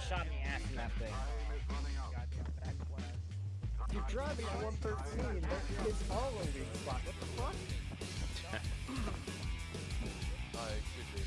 shot in the ass in that thing. You're driving at 113. It's all a weak spot. What the fuck? It could be.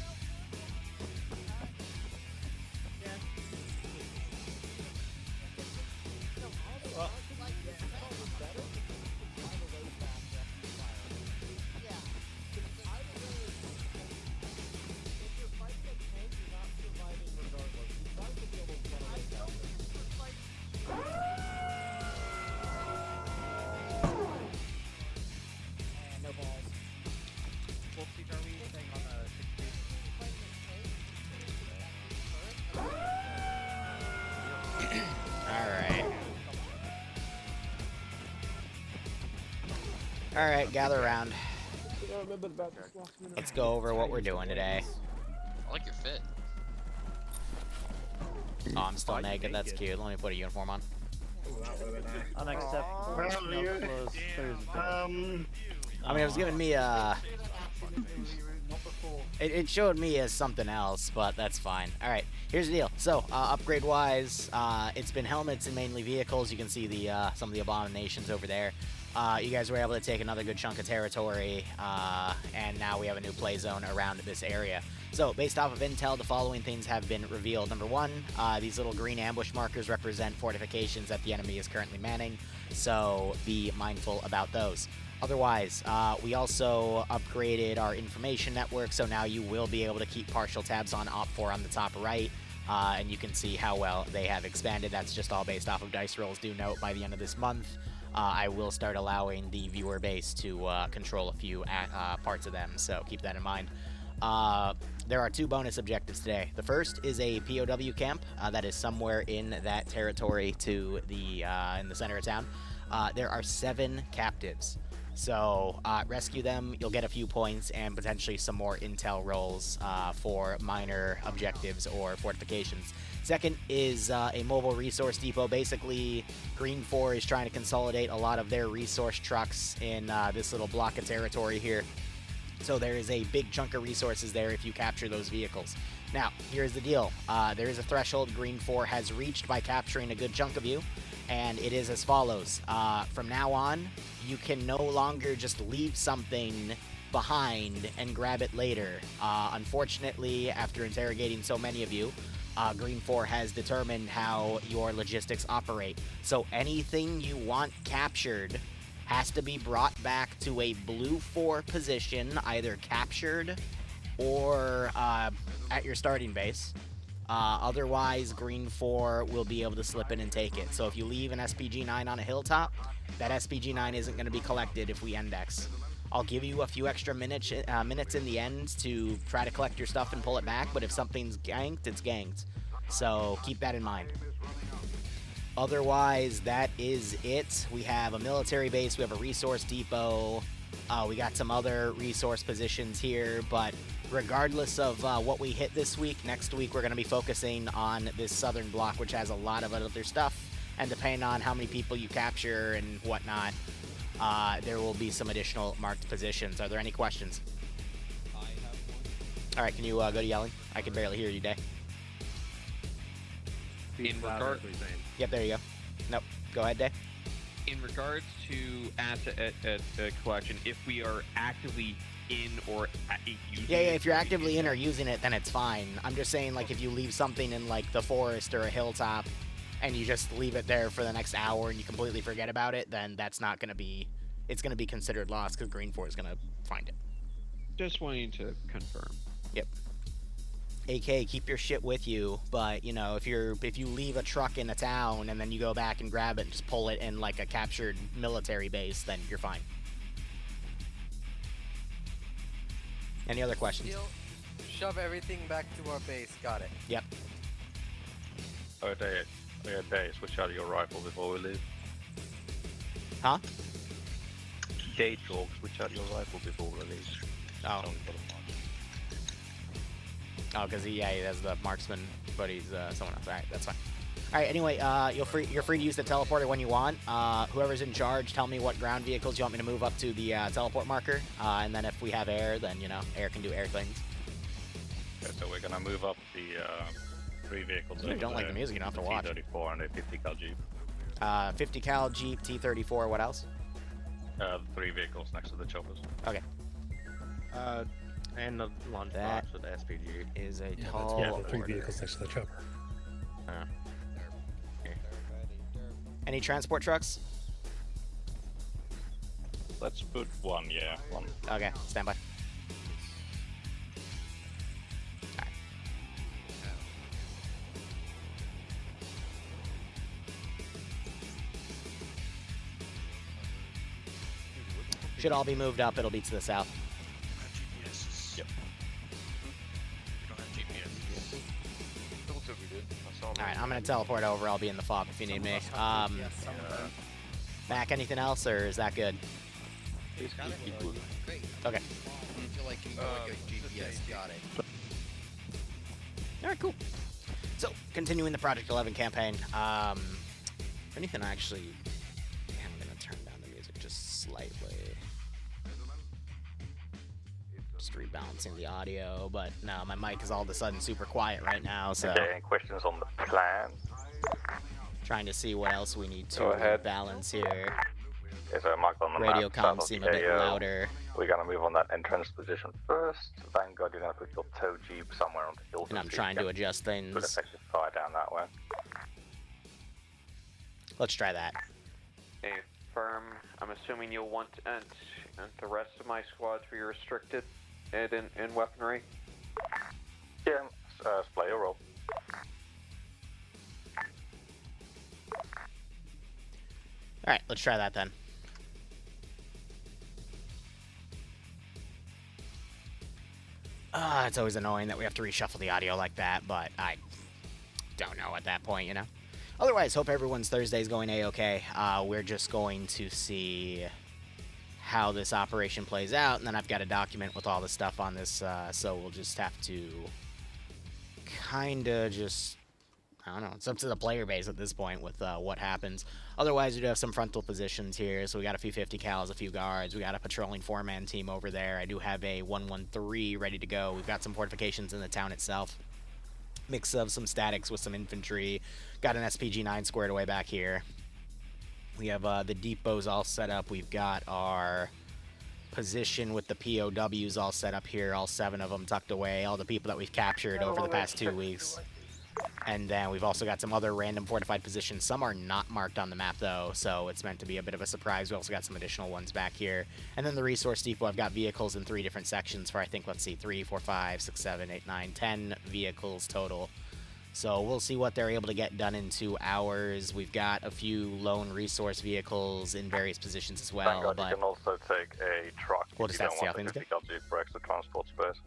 No balls. What seat are we staying on the 16? Alright. Alright, gather around. Let's go over what we're doing today. I like your fit. Oh, I'm still naked. That's cute. Let me put a uniform on. Unacceptable. I mean, it was giving me it showed me as something else, but that's fine. Alright, here's the deal. So, upgrade-wise, it's been helmets and mainly vehicles. You can see the some of the abominations over there. You guys were able to take another good chunk of territory, and now we have a new play zone around this area. So, based off of intel, the following things have been revealed. Number one, these little green ambush markers represent fortifications that the enemy is currently manning, so be mindful about those. Otherwise, we also upgraded our information network, so now you will be able to keep partial tabs on Op4 on the top right, and you can see how well they have expanded. That's just all based off of dice rolls. Do note, by the end of this month, I will start allowing the viewer base to control a few parts of them, so keep that in mind. There are two bonus objectives today. The first is a POW camp that is somewhere in that territory to the in the center of town. There are 7 captives. So rescue them, you'll get a few points and potentially some more intel rolls for minor objectives or fortifications. Second is a mobile resource depot. Basically, Green 4 is trying to consolidate a lot of their resource trucks in this little block of territory here. So there is a big chunk of resources there if you capture those vehicles. Now, here's the deal. There is a threshold Green 4 has reached by capturing a good chunk of you, and it is as follows. From now on, you can no longer just leave something behind and grab it later. Unfortunately, after interrogating so many of you, Green 4 has determined how your logistics operate. So anything you want captured has to be brought back to a blue 4 position, either captured or at your starting base. Otherwise, Green 4 will be able to slip in and take it. So if you leave an SPG-9 on a hilltop, that SPG-9 isn't going to be collected if we index. I'll give you a few extra minutes in the end to try to collect your stuff and pull it back, but if something's ganked, it's ganked. So keep that in mind. Otherwise, that is it. We have a military base, we have a resource depot, we got some other resource positions here, but regardless of what we hit this week, next week we're going to be focusing on this southern block, which has a lot of other stuff, and depending on how many people you capture and whatnot, there will be some additional marked positions. Are there any questions? I have one. Alright, can you go to yelling? I can barely hear you, Day. In regard, Yep, there you go. Nope, go ahead, Day. in regards to asset collection, if we are actively in or using Yeah, it, if you're actively in or using it, then it's fine. I'm just saying, like, if you leave something in, like, the forest or a hilltop, and you just leave it there for the next hour and you completely forget about it, then that's not going to be... It's going to be considered lost because Green 4 is going to find it. just wanting to confirm. Yep. AK, keep your shit with you, but, you know, if you leave a truck in a town and then you go back and grab it and just pull it in, like, a captured military base, then you're fine. Any other questions? Shove everything back to our base. Got it. Yep. Okay, Day, switch out your rifle before we leave. Huh? Day talk, switch out your rifle before we leave. Oh. Only for the mark. Oh, because he has the marksman, but he's someone else. Alright, that's fine. Alright, anyway, you're free to use the teleporter when you want. Whoever's in charge, tell me what ground vehicles you want me to move up to the teleport marker. And then if we have air, then, you know, air can do air things. Okay, so we're gonna move up the 3 vehicles. If you don't like the music, you don't have to watch. T-34 and a 50 cal Jeep. 50 cal Jeep, T-34, what else? 3 vehicles next to the choppers. Okay. And the launch That box with the SPG. is a Yeah, tall that's the 3 order. vehicles next to the chopper. Any transport trucks? Let's put 1, yeah, 1. Okay, stand by. Should all be moved up, it'll be to the south. GPSs. Yep. We don't have GPS. It looks like we did. I saw Alright, I'm gonna teleport over, I'll be in the fog if you need me. Yes, some of them. Mac, anything else, or is that good? Please keep moving. Great. Okay. I feel like you like a GPS. Got it. Alright, cool. So, continuing the Project 11 campaign, if anything, actually, I'm gonna turn down the music just slightly. Just rebalancing the audio, but no, my mic is all of a sudden super quiet right now, so Okay, any questions on the plan? trying to see what else we need to Go ahead. balance here. Is there marked on the Radio map? south comms of seem the a bit AO? louder. We're gonna move on that entrance position first. Vanguard, you're gonna put your tow jeep somewhere on the hill. And I'm trying to adjust Put things. effective fire down that way. Let's try that. A firm. I'm assuming you'll want and the rest of my squad to be restricted in weaponry. Yeah, play your role. Alright, let's try that then. It's always annoying that we have to reshuffle the audio like that, but I don't know at that point, you know? Otherwise, hope everyone's Thursday's going A-okay. We're just going to see how this operation plays out, and then I've got a document with all the stuff on this, so we'll just have to kinda just, I don't know, it's up to the player base at this point with what happens. Otherwise, we do have some frontal positions here, so we got a few 50 cals, a few guards, we got a patrolling 4-man team over there. I do have a 113 ready to go. We've got some fortifications in the town itself. Mix of some statics with some infantry. Got an SPG-9 squared away back here. We have the depots all set up. We've got our position with the POWs all set up here, all 7 of them tucked away, all the people that we've captured over the past 2 weeks. And then we've also got some other random fortified positions. Some are not marked on the map, though, so it's meant to be a bit of a surprise. We also got some additional ones back here. And then the resource depot, I've got vehicles in 3 different sections for, I think, let's see, 3, 4, 5, 6, 7, 8, 9, 10 vehicles total. So we'll see what they're able to get done in 2 hours. We've got a few lone resource vehicles in various positions as well. Vanguard, But you can also take a truck We'll if just you have to don't see how want things the 50 cal jeep for extra transport space.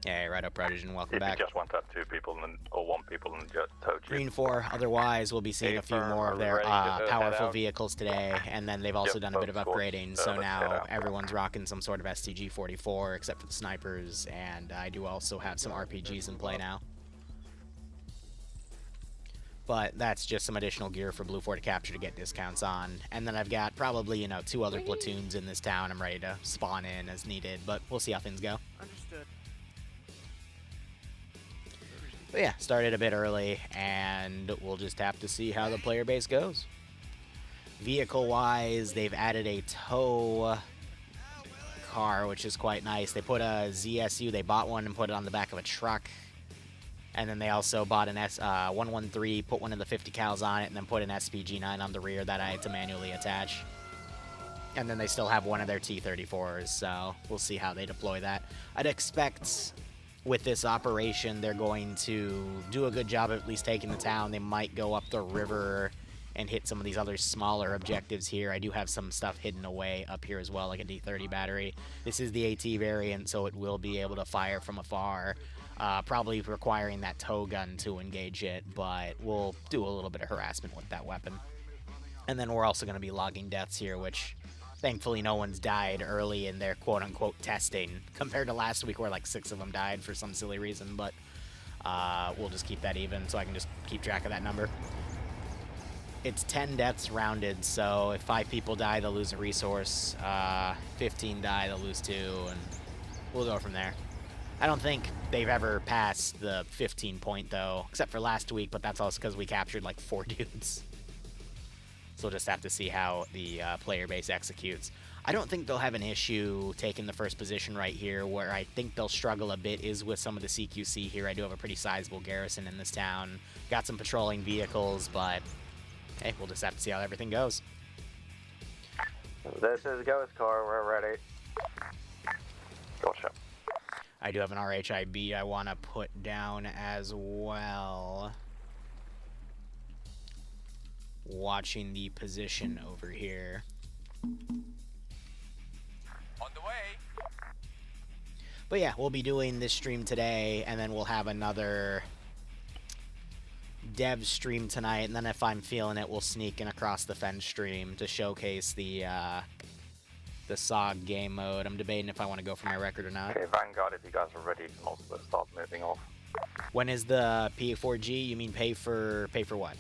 yeah, right up, Prodigen, welcome If back. you just want to have 2 people or 1 people in the tow jeep. Green 4, otherwise we'll be seeing a few more of their powerful vehicles today, and then they've also Yep, done a bit of both squads. upgrading, so Let's head now out. everyone's rocking some sort of STG-44 except for the snipers, and I do also have some RPGs in play now. But that's just some additional gear for Blue 4 to capture to get discounts on. And then I've got probably, you know, 2 other platoons in this town I'm ready to spawn in as needed, but we'll see how things go. Understood. But yeah, started a bit early, and we'll just have to see how the player base goes. Vehicle-wise, they've added a tow car, which is quite nice. They put a ZSU, they bought one and put it on the back of a truck. And then they also bought an 113, put one of the 50 cals on it, and then put an SPG-9 on the rear that I had to manually attach. And then they still have one of their T-34s, so we'll see how they deploy that. I'd expect with this operation they're going to do a good job of at least taking the town. They might go up the river and hit some of these other smaller objectives here. I do have some stuff hidden away up here as well, like a D30 battery. This is the AT variant, so it will be able to fire from afar. Probably requiring that tow gun to engage it, but we'll do a little bit of harassment with that weapon. And then we're also going to be logging deaths here, which thankfully no one's died early in their quote-unquote testing, compared to last week where like 6 of them died for some silly reason, but we'll just keep that even so I can just keep track of that number. It's 10 deaths rounded, so if 5 people die, they'll lose a resource. 15 die, they'll lose 2, and we'll go from there. I don't think they've ever passed the 15 point, though, except for last week, but that's also because we captured, like, 4 dudes. So we'll just have to see how the player base executes. I don't think they'll have an issue taking the first position right here. Where I think they'll struggle a bit is with some of the CQC here. I do have a pretty sizable garrison in this town. Got some patrolling vehicles, but hey, we'll just have to see how everything goes. This is Ghost Car, we're ready. Gotcha. I do have an RHIB I want to put down as well. Watching the position over here. On the way. But yeah, we'll be doing this stream today, and then we'll have another dev stream tonight, and then if I'm feeling it, we'll sneak in across the fence stream to showcase the SOG game mode. I'm debating if I want to go for my record or not. Okay, Vanguard, if you guys are ready, you can also start moving off. When is the P4G? You mean pay for what?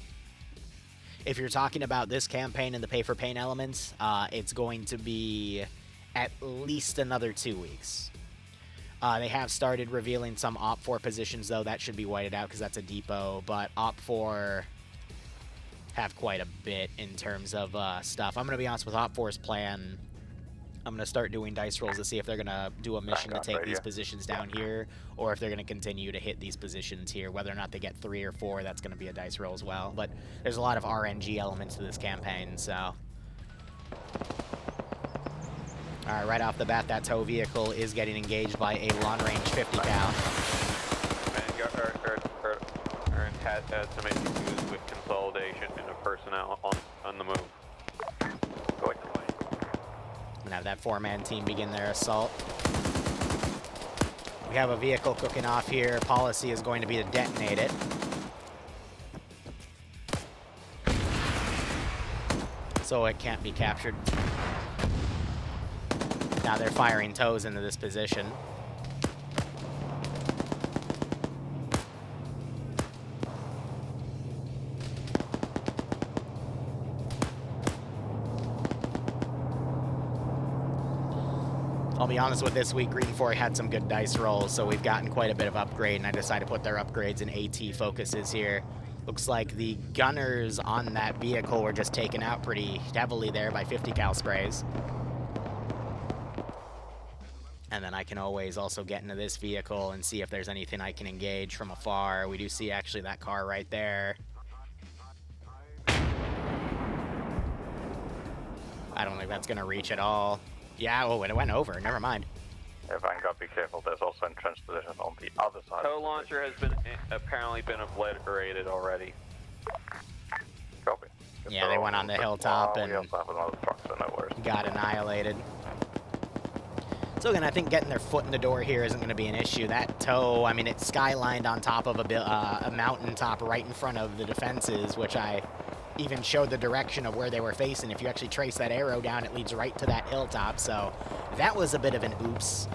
If you're talking about this campaign and the pay for pain elements, it's going to be at least another 2 weeks. They have started revealing some Op4 positions, though. That should be whited out because that's a depot. But Op4 have quite a bit in terms of stuff. I'm going to be honest with Op4's plan. I'm going to start doing dice rolls to see if they're going to do a mission to take these positions down here, or if they're going to continue to hit these positions here. Whether or not they get 3 or 4, that's going to be a dice roll as well. But there's a lot of RNG elements to this campaign, so... Alright, right off the bat, that tow vehicle is getting engaged by a long-range 50 cal. Vanguard has had some issues with consolidation and the personnel on the move. Going I'm gonna have that 4-man team begin their assault. We have a vehicle cooking off here. Policy is going to be to detonate it. So it can't be captured. Now they're firing tows into this position. I'll be honest with this week, Green 4 had some good dice rolls, so we've gotten quite a bit of upgrade, and I decided to put their upgrades in AT focuses here. Looks like the gunners on that vehicle were just taken out pretty heavily there by 50 cal sprays. And then I can always also get into this vehicle and see if there's anything I can engage from afar. We do see actually that car right there. I don't think that's going to reach at all. Yeah, oh, it went over. Never mind. Yeah, Vanguard, be careful. There's also entrenched position on the other side. Tow launcher has been apparently been obliterated already. Copy. Yeah, they went on the hilltop and we also have another truck, so no worries. got annihilated. So again, I think getting their foot in the door here isn't going to be an issue. That tow, I mean, it's skylined on top of a mountaintop right in front of the defenses, which I even showed the direction of where they were facing. If you actually trace that arrow down, it leads right to that hilltop. So that was a bit of an oops.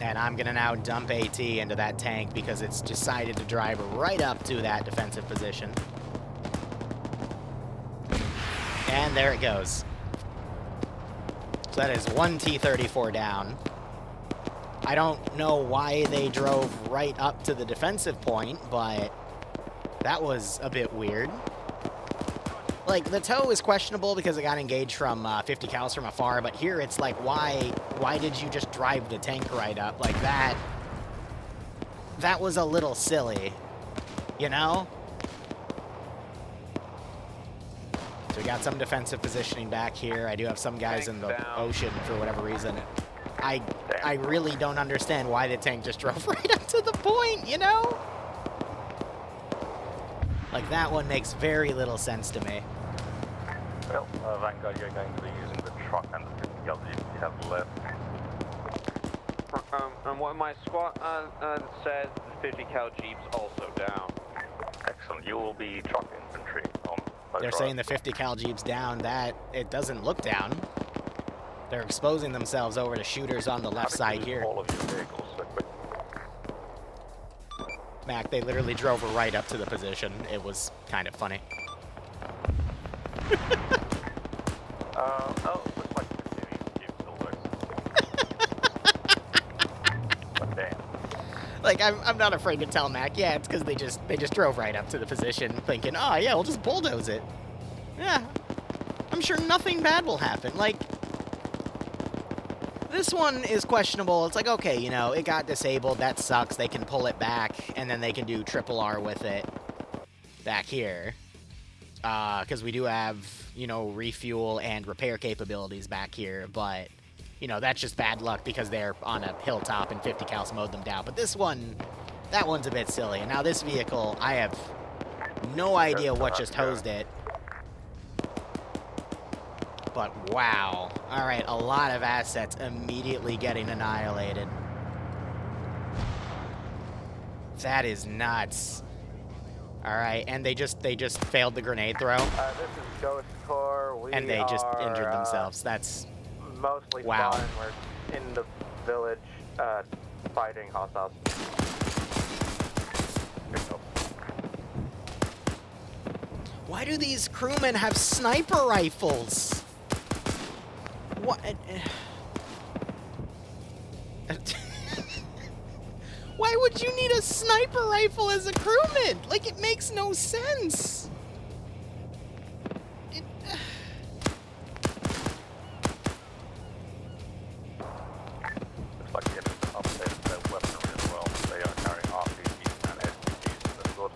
And I'm going to now dump AT into that tank because it's decided to drive right up to that defensive position. And there it goes. So that is one T-34 down. I don't know why they drove right up to the defensive point, but that was a bit weird. Like, the tow is questionable because it got engaged from 50 cals from afar, but here it's like, why did you just drive the tank right up? Like, that was a little silly, you know? So we got some defensive positioning back here. I do have some guys in the ocean for whatever reason. I really don't understand why the tank just drove right up to the point, you know? Like, that one makes very little sense to me. Well, Vanguard, you're going to be using the truck and the 50 cal you have left. And what my squad said, the 50 cal Jeep's also down. Excellent. You will be truck infantry on They're saying the 50 cal Jeep's down. That, it doesn't look down. They're exposing themselves over to shooters on the left side here. All of your vehicles so quick. Mac. They literally drove right up to the position. It was kind of funny. Oh, looks like the city still works. But damn. Like, I'm not afraid to tell Mac, yeah, it's because they just drove right up to the position thinking, oh, yeah, we'll just bulldoze it. Yeah, I'm sure nothing bad will happen. Like, this one is questionable. It's like, okay, you know, it got disabled. That sucks. They can pull it back, and then they can do triple R with it back here. Because we do have, you know, refuel and repair capabilities back here, but, you know, that's just bad luck because they're on a hilltop and 50 cals mowed them down. But this one, that one's a bit silly. And now this vehicle, I have no idea what just hosed it. But wow. All right, a lot of assets immediately getting annihilated. That is nuts. All right, and they just failed the grenade throw. This is Ghost Corps. And they just injured themselves. That's mostly wow. spawned. We're in the village fighting hostiles. Why do these crewmen have sniper rifles? What? Why would you need a sniper rifle as a crewman? Like, it makes no sense. Looks like you have to update their weaponry as well. They are carrying RPGs and SPGs. That's good.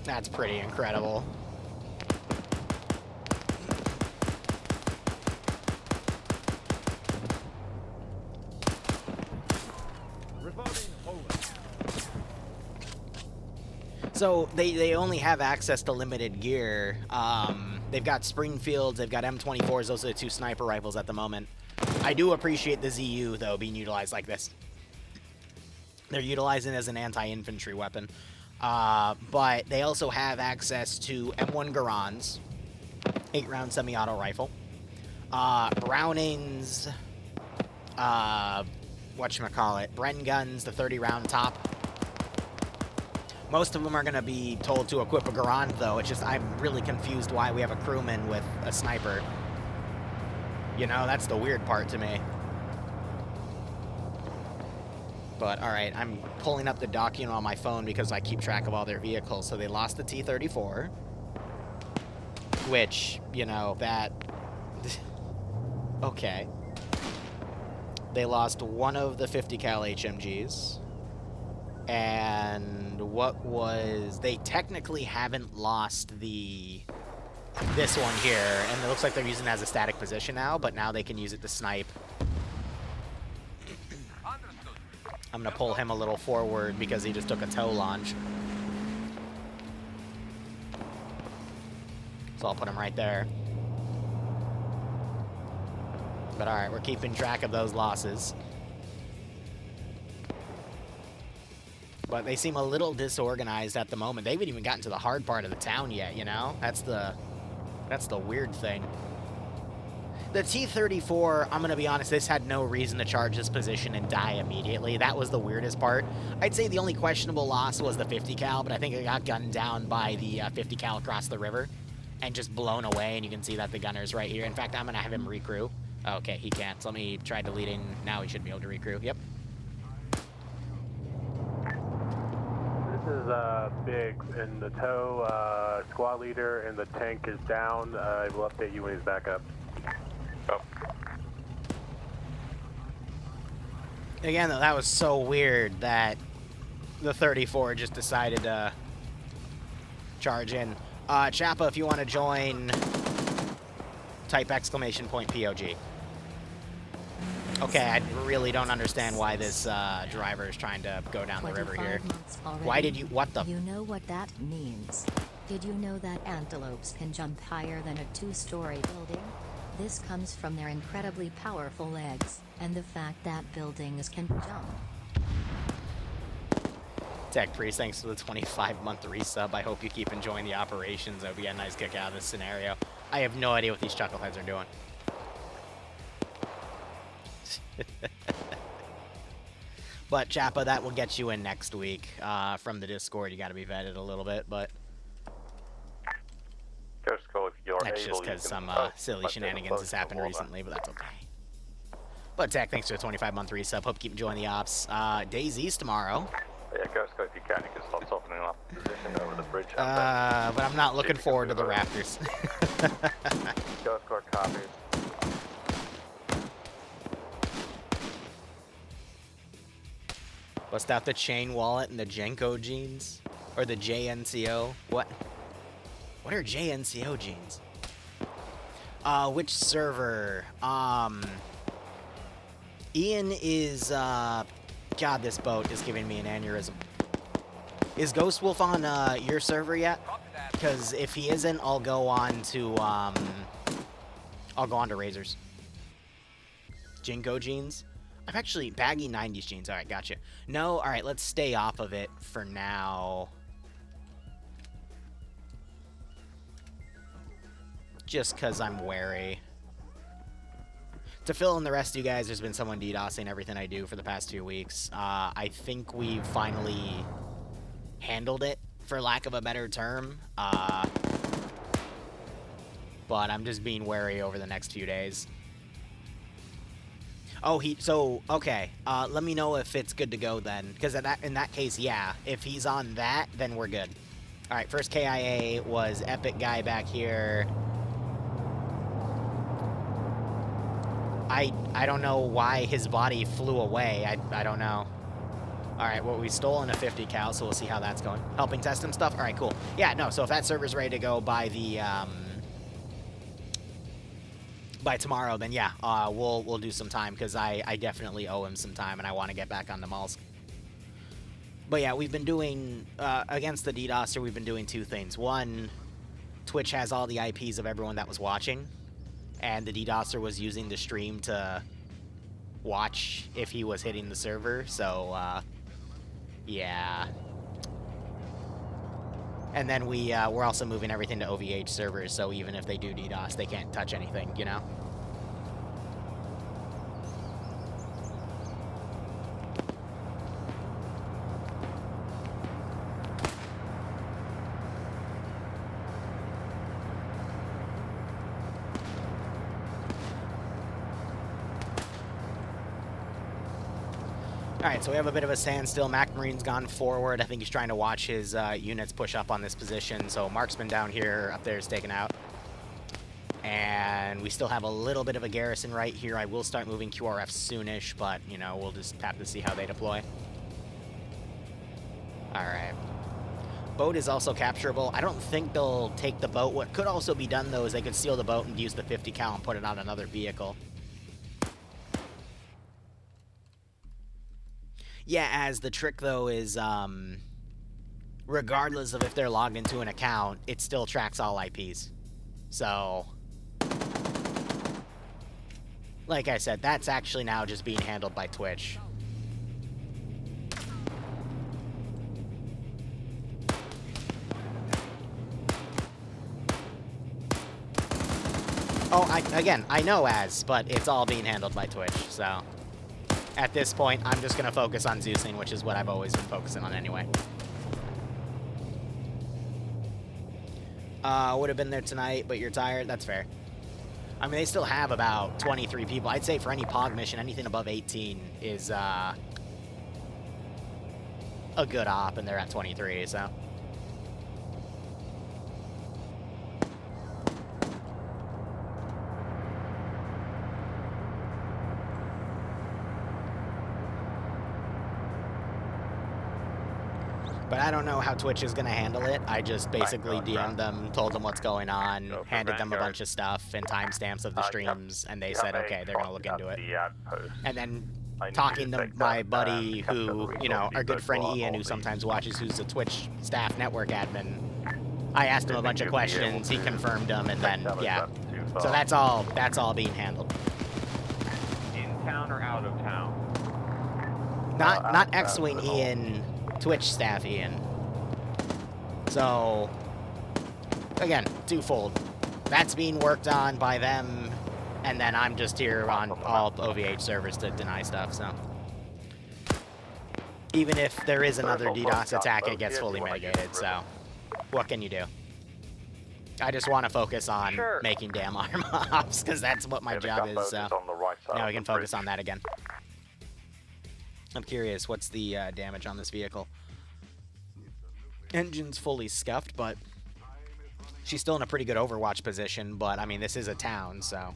That's pretty incredible. So they only have access to limited gear. They've got Springfields, they've got M24s. Those are the two sniper rifles at the moment. I do appreciate the ZU though being utilized like this. They're utilizing it as an anti-infantry weapon. But they also have access to M1 Garans, 8-round semi-auto rifle, Brownings, whatchamacallit, Bren guns, the 30-round top. Most of them are going to be told to equip a Garand, though. It's just I'm really confused why we have a crewman with a sniper. You know, that's the weird part to me. But, alright, I'm pulling up the document on my phone because I keep track of all their vehicles. So they lost the T-34, which, you know, that... okay. They lost one of the 50 cal HMGs. And what was... They technically haven't lost this one here. And it looks like they're using it as a static position now, but now they can use it to snipe. I'm going to pull him a little forward because he just took a tow launch. So I'll put him right there. But alright, we're keeping track of those losses. But they seem a little disorganized at the moment. They haven't even gotten to the hard part of the town yet, you know? That's the weird thing. The T-34, I'm going to be honest, this had no reason to charge this position and die immediately. That was the weirdest part. I'd say the only questionable loss was the 50 cal, but I think it got gunned down by the 50 cal across the river and just blown away, and you can see that the gunner's right here. In fact, I'm going to have him recrew. Okay, he can't. So let me try deleting. Now he should be able to recrew. Yep. This is Big, and the tow squad leader and the tank is down. I will update you when he's back up. Oh. Again, though, that was so weird that the 34 just decided to charge in. Chappa, if you want to join, type exclamation point POG. Okay, I really don't understand why this driver is trying to go down the river here. Why did you... What the... You know what that means. Did you know that antelopes can jump higher than a 2-story building? This comes from their incredibly powerful legs, and the fact that buildings can jump. Tech Priest, thanks for the 25-month resub. I hope you keep enjoying the operations. I hope you get a nice kick out of this scenario. I have no idea what these chuckleheads are doing. But Chappa, that will get you in next week. From the Discord, you got to be vetted a little bit, but Ghost Call, if you're that's able, just you because can some like silly take a shenanigans photo has happened of recently, but that's okay. But Tech, thanks for the 25-month resub. Hope you keep enjoying the ops. Days East tomorrow. Yeah, Ghost Call, if you can start softening up the position over the bridge. But I'm not looking forward to the Raptors. Ghost Call copies. Bust out the chain wallet and the Jenko jeans? Or the JNCO? What? What are JNCO jeans? Which server? Ian is, God, this boat is giving me an aneurysm. Is Ghost Wolf on, your server yet? Because if he isn't, I'll go on to Razors. Jinko jeans? I'm actually baggy 90s jeans. Alright, gotcha. No, alright, let's stay off of it for now. Just because I'm wary. To fill in the rest of you guys, there's been someone DDoSing everything I do for the past 2 weeks. I think we finally handled it, for lack of a better term. But I'm just being wary over the next few days. Oh, okay. Let me know if it's good to go then. Because in that case, yeah. If he's on that, then we're good. Alright, first KIA was Epic Guy back here. I don't know why his body flew away. I don't know. Alright, well, we stolen a 50 cal, so we'll see how that's going. Helping test him stuff? Alright, cool. Yeah, no, so if that server's ready to go by the, by tomorrow, then yeah, we'll do some time, because I definitely owe him some time, and I want to get back on the malls. But yeah, we've been doing, against the DDoSer, we've been doing 2 things. One, Twitch has all the IPs of everyone that was watching, and the DDoSer was using the stream to watch if he was hitting the server, so, yeah. And then we're also moving everything to OVH servers, so even if they do DDoS, they can't touch anything, you know? Alright, so we have a bit of a standstill. Mac Marine's gone forward. I think he's trying to watch his units push up on this position. So Marksman down here, up there is taken out. And we still have a little bit of a garrison right here. I will start moving QRF soonish, but, you know, we'll just have to see how they deploy. Alright. Boat is also capturable. I don't think they'll take the boat. What could also be done, though, is they could steal the boat and use the 50 cal and put it on another vehicle. Yeah, as the trick, though, is, regardless of if they're logged into an account, it still tracks all IPs. So, like I said, that's actually now just being handled by Twitch. Oh, again, I know but it's all being handled by Twitch, so at this point, I'm just going to focus on Zeusing, which is what I've always been focusing on anyway. Would have been there tonight, but you're tired? That's fair. I mean, they still have about 23 people. I'd say for any POG mission, anything above 18 is a good op, and they're at 23, so. But I don't know how Twitch is going to handle it. I just basically DM'd them, told them what's going on, handed them a bunch of stuff and timestamps of the streams, and they said, okay, they're going to look into it. And then talking to my buddy who, you know, our good friend Ian, who sometimes watches, who's a Twitch staff network admin, I asked him a bunch of questions, he confirmed them, and then, yeah. So that's all being handled. In town or out of town? Not X-Wing Ian, Twitch staff Ian. So, again, twofold. That's being worked on by them, and then I'm just here on all OVH servers to deny stuff, so. even if there is another DDoS attack, it gets fully mitigated, so what can you do? I just want to focus on making damn Arma ops, because that's what my job is, so now we can focus on that again. I'm curious, what's the damage on this vehicle? Engine's fully scuffed, but she's still in a pretty good Overwatch position, but I mean, this is a town, so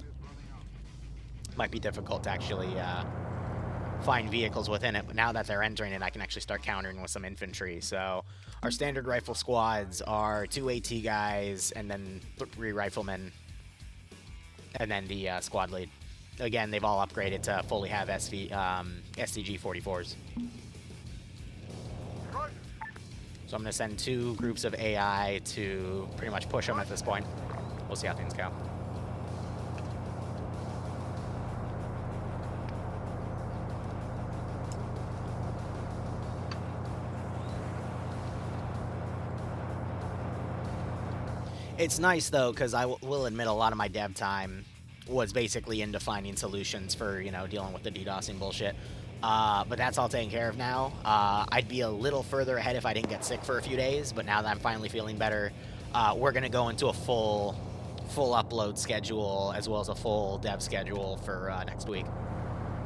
might be difficult to actually find vehicles within it, but now that they're entering it, I can actually start countering with some infantry. So our standard rifle squads are 2 AT guys and then 3 riflemen, and then the squad lead. Again, they've all upgraded to fully have STG 44s. So I'm going to send 2 groups of AI to pretty much push them at this point. We'll see how things go. It's nice, though, because I will admit a lot of my dev time was basically into finding solutions for, you know, dealing with the DDoSing bullshit. But that's all taken care of now. I'd be a little further ahead if I didn't get sick for a few days, but now that I'm finally feeling better, we're going to go into a full upload schedule as well as a full dev schedule for next week.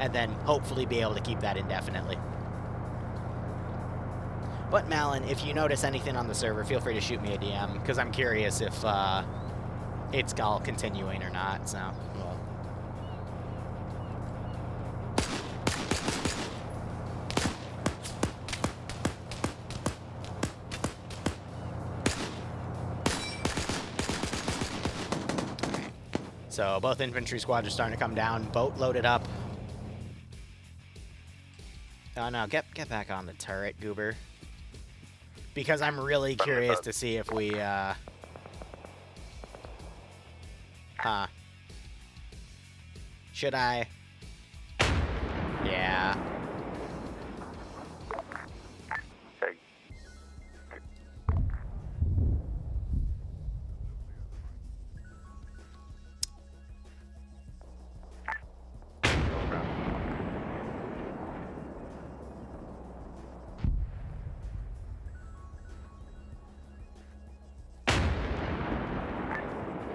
And then hopefully be able to keep that indefinitely. But Malin, if you notice anything on the server, feel free to shoot me a DM, because I'm curious if it's all continuing or not, so. Well. So both infantry squads are starting to come down. Boat loaded up. Oh no, get back on the turret, goober. Because I'm really curious to see if we, Should I? Yeah. Okay.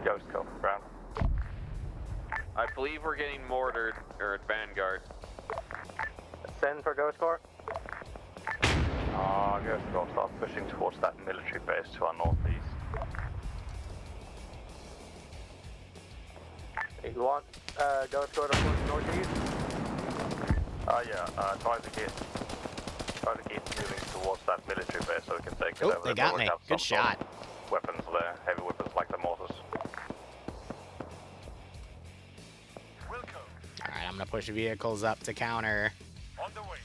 Ghost kill from ground. I believe we're getting mortared, or at Vanguard. Send for Ghost Corps. Ghost Corps start pushing towards that military base to our northeast. You want Ghost Corps to push northeast? Yeah, try to keep moving towards that military base so we can take it Oh, over. they got me. Good shot. Weapons there, heavy weapons like the mortars. Alright, I'm gonna push vehicles up to counter. On the way.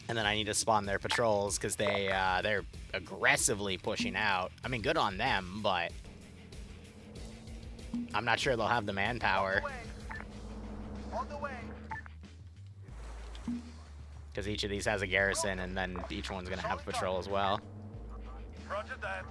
And then I need to spawn their patrols, because they're aggressively pushing out. I mean, good on them, but I'm not sure they'll have the manpower. On the way. Because each of these has a garrison, and then each one's gonna have a patrol as well. Roger that.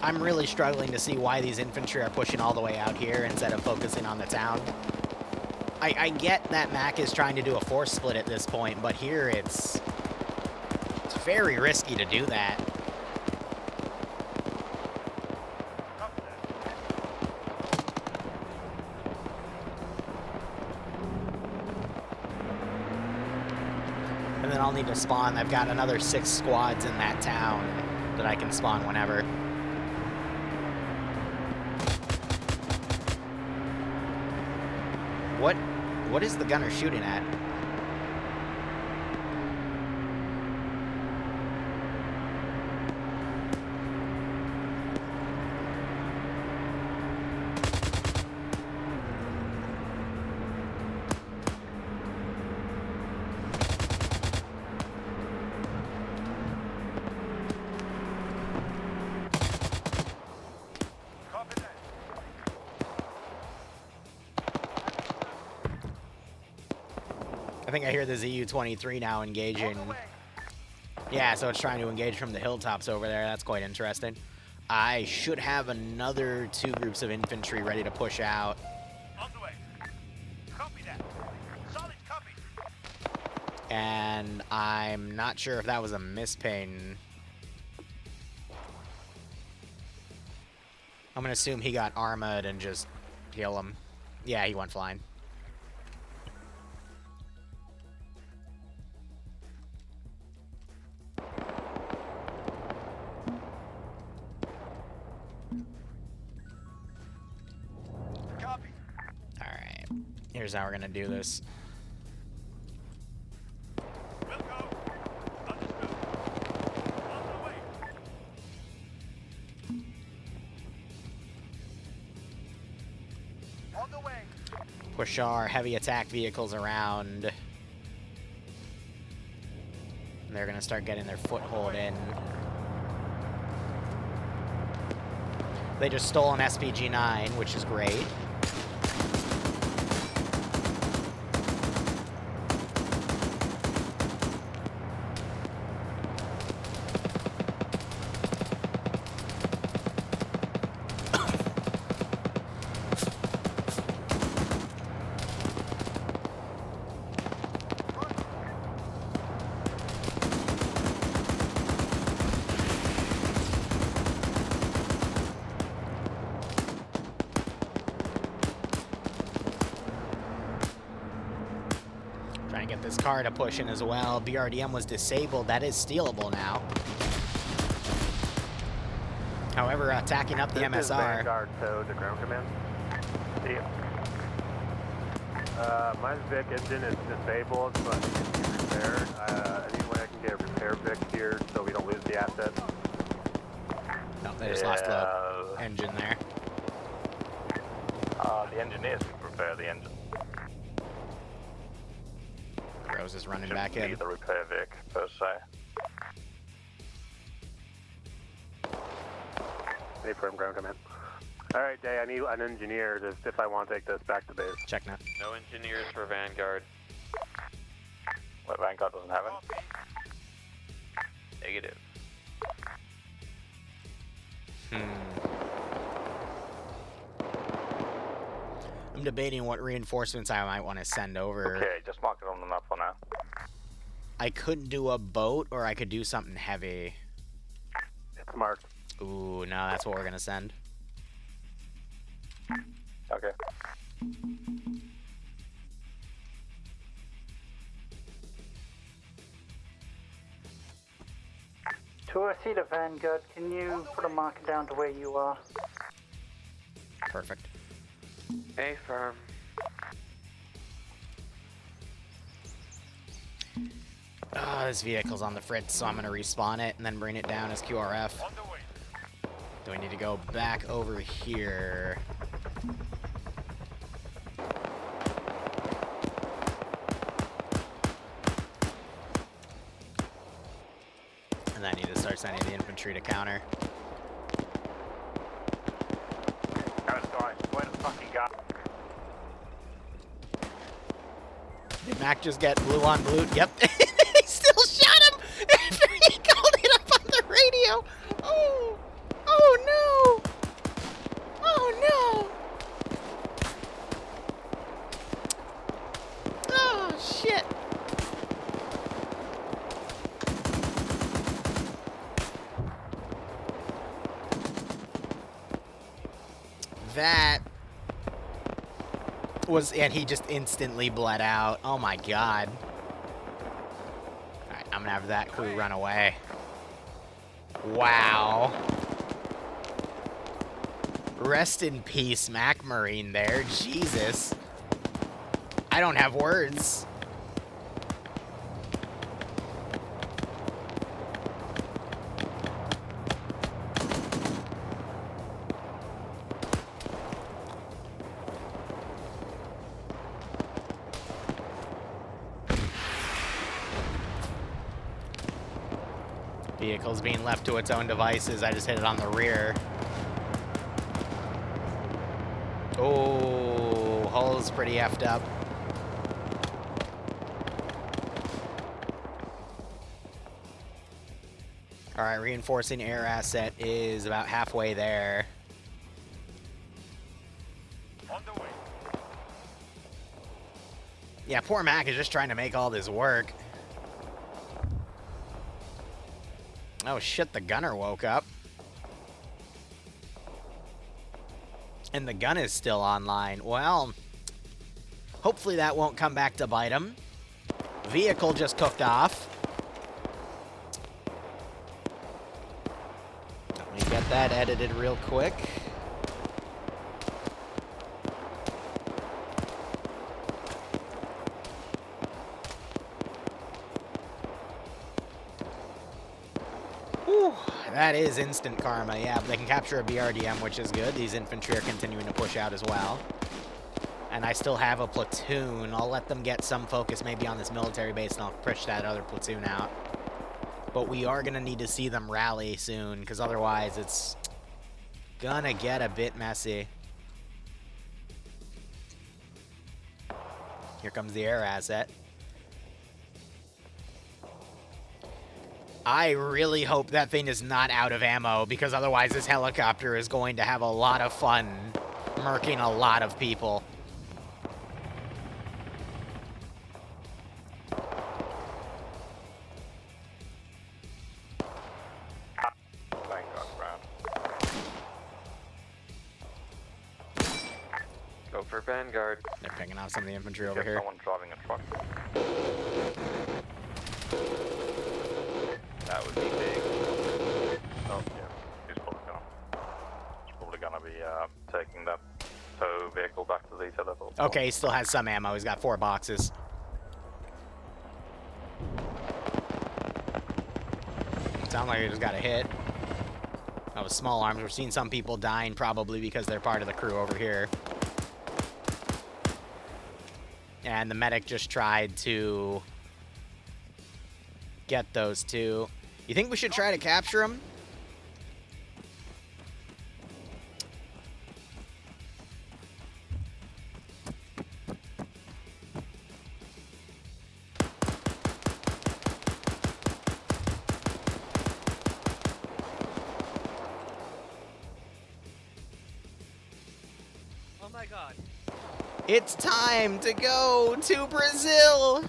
I'm really struggling to see why these infantry are pushing all the way out here instead of focusing on the town. I get that Mac is trying to do a force split at this point, but here it's very risky to do that. And then I'll need to spawn. I've got another 6 squads in that town that I can spawn whenever. What is the gunner shooting at? think I hear the ZU-23 now engaging. Yeah, so it's trying to engage from the hilltops over there. That's quite interesting. I should have another 2 groups of infantry ready to push out. On the way. Copy that. Solid copy. And I'm not sure if that was a misping. I'm going to assume he got armored and just kill him. Yeah, he went flying. Copy. Alright, here's how we're gonna do this. We'll go. Understood. On the way. On the way. Push our heavy attack vehicles around. And they're gonna start getting their foothold in. They just stole an SPG-9, which is great. Trying to get this car to push in as well. BRDM was disabled. That is stealable now. However, attacking up the This is MSR. Vanguard to ground command. My Vic engine is disabled, but it can be repaired. Any way I can get a repair Vic here so we don't lose the asset? No, they just lost the engine there. The engineers can repair the engine. Rose is running Shouldn't back in. need the repair Vic, per se. Affirm ground command. Alright, Day, I need an engineer if I want to take this back to base. Check now. No engineers for Vanguard. What, Vanguard doesn't have it? Negative. I'm debating what reinforcements I might want to send over. Okay, just mark it on the map for now. I could do a boat, or I could do something heavy. It's marked. Ooh, no, that's what we're gonna send. Okay. To a seat of Vanguard, can you put a marker down to where you are? Perfect. Affirm. This vehicle's on the fritz, so I'm gonna respawn it and then bring it down as QRF. Do we need to go back over here? And then I need to start sending the infantry to counter. Where the fuck he got? Did Mac just get blue on blue? Yep. They still shot him after he called it up on the radio. Oh. Oh no. Oh no. Oh shit. That was, and he just instantly bled out. Oh my god. Alright, I'm gonna have that crew run away. Wow. Rest in peace, Mac Marine there. Jesus. I don't have words. Vehicle's being left to its own devices. I just hit it on the rear. Oh, hull's pretty effed up. Alright, reinforcing air asset is about halfway there. On the way. Yeah, poor Mac is just trying to make all this work. Oh shit, the gunner woke up. And the gun is still online. Well, hopefully that won't come back to bite him. Vehicle just cooked off. Let me get that edited real quick. Whew, that is instant karma. Yeah, they can capture a BRDM, which is good. These infantry are continuing to push out as well. And I still have a platoon. I'll let them get some focus maybe on this military base, and I'll push that other platoon out. But we are going to need to see them rally soon, because otherwise it's going to get a bit messy. Here comes the air asset. I really hope that thing is not out of ammo, because otherwise this helicopter is going to have a lot of fun murking a lot of people. Vanguard ground. Go for Vanguard. They're picking off some of the infantry over Get here. someone driving a truck. That would be big. Oh, yeah. He's probably gonna be taking that tow vehicle back to the teleport. Okay, he still has some ammo. He's got 4 boxes. Sound like he just got a hit. That was small arms. We're seeing some people dying probably because they're part of the crew over here. And the medic just tried to get those two. You think we should try to capture them? Oh my god. It's time to go to Brazil!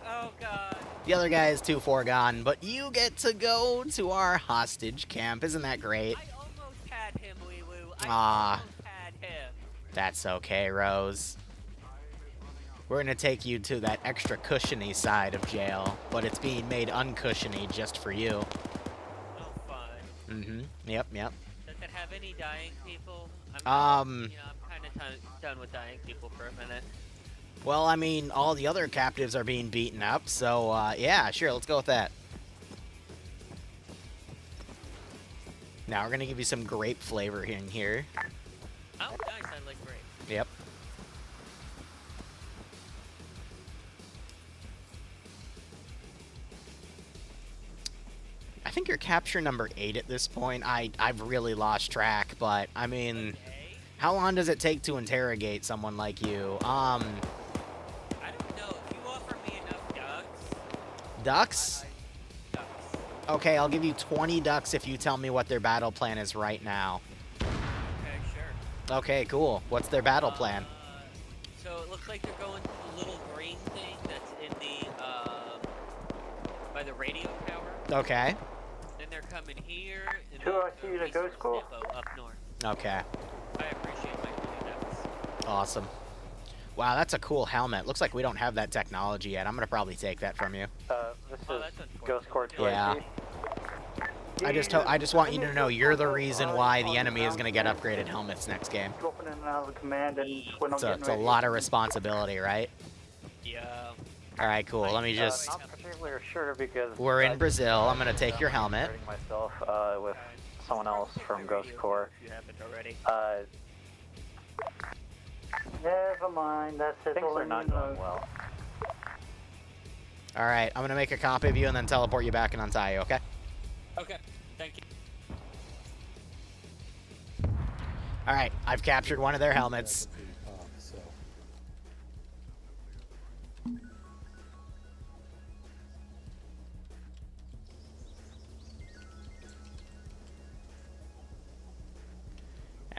Oh god. The other guy is too foregone, but you get to go to our hostage camp. Isn't that great? I almost had him, Wee Woo. I Ah. almost had him. That's okay, Rose. We're gonna take you to that extra cushiony side of jail, but it's being made uncushiony just for you. Oh, fun. Mm-hmm. Yep. Does it have any dying people? Um, I'm kind of done with dying people for a minute. Well, I mean, all the other captives are being beaten up, so, yeah, sure, let's go with that. Now we're gonna give you some grape flavor in here. Oh, nice. I like grape. Yep. I think you're capture number 8 at this point. I've really lost track, but, I mean, how long does it take to interrogate someone like you? I don't know. If you offer me enough ducks... Ducks? Ducks. Okay, I'll give you 20 ducks if you tell me what their battle plan is right now. Okay, sure. Okay, cool. What's their battle plan? So it looks like they're going to the little green thing that's in the, by the radio tower. Okay. Then they're coming here. And Two I see you to go school. Up north. Okay. I appreciate my 20 ducks. Awesome. Wow, that's a cool helmet. Looks like we don't have that technology yet. I'm gonna probably take that from you. This Oh, is that's unfortunate. Ghost Corps 2 Yeah. I just want you to know you're the reason why the enemy is gonna get upgraded helmets next game. Dropping in and out of the command, and we're not So getting it's a ready. lot of responsibility, right? Yeah. All right, cool. Let me just. Not particularly sure because We're in Brazil. I'm gonna take your helmet. myself with someone else from Ghost Corps. If you haven't already. Never mind, that's it. Things all are I not know. going well. All right, I'm gonna make a copy of you and then teleport you back and untie you. Okay? Okay. Thank you. All right, I've captured one of their helmets.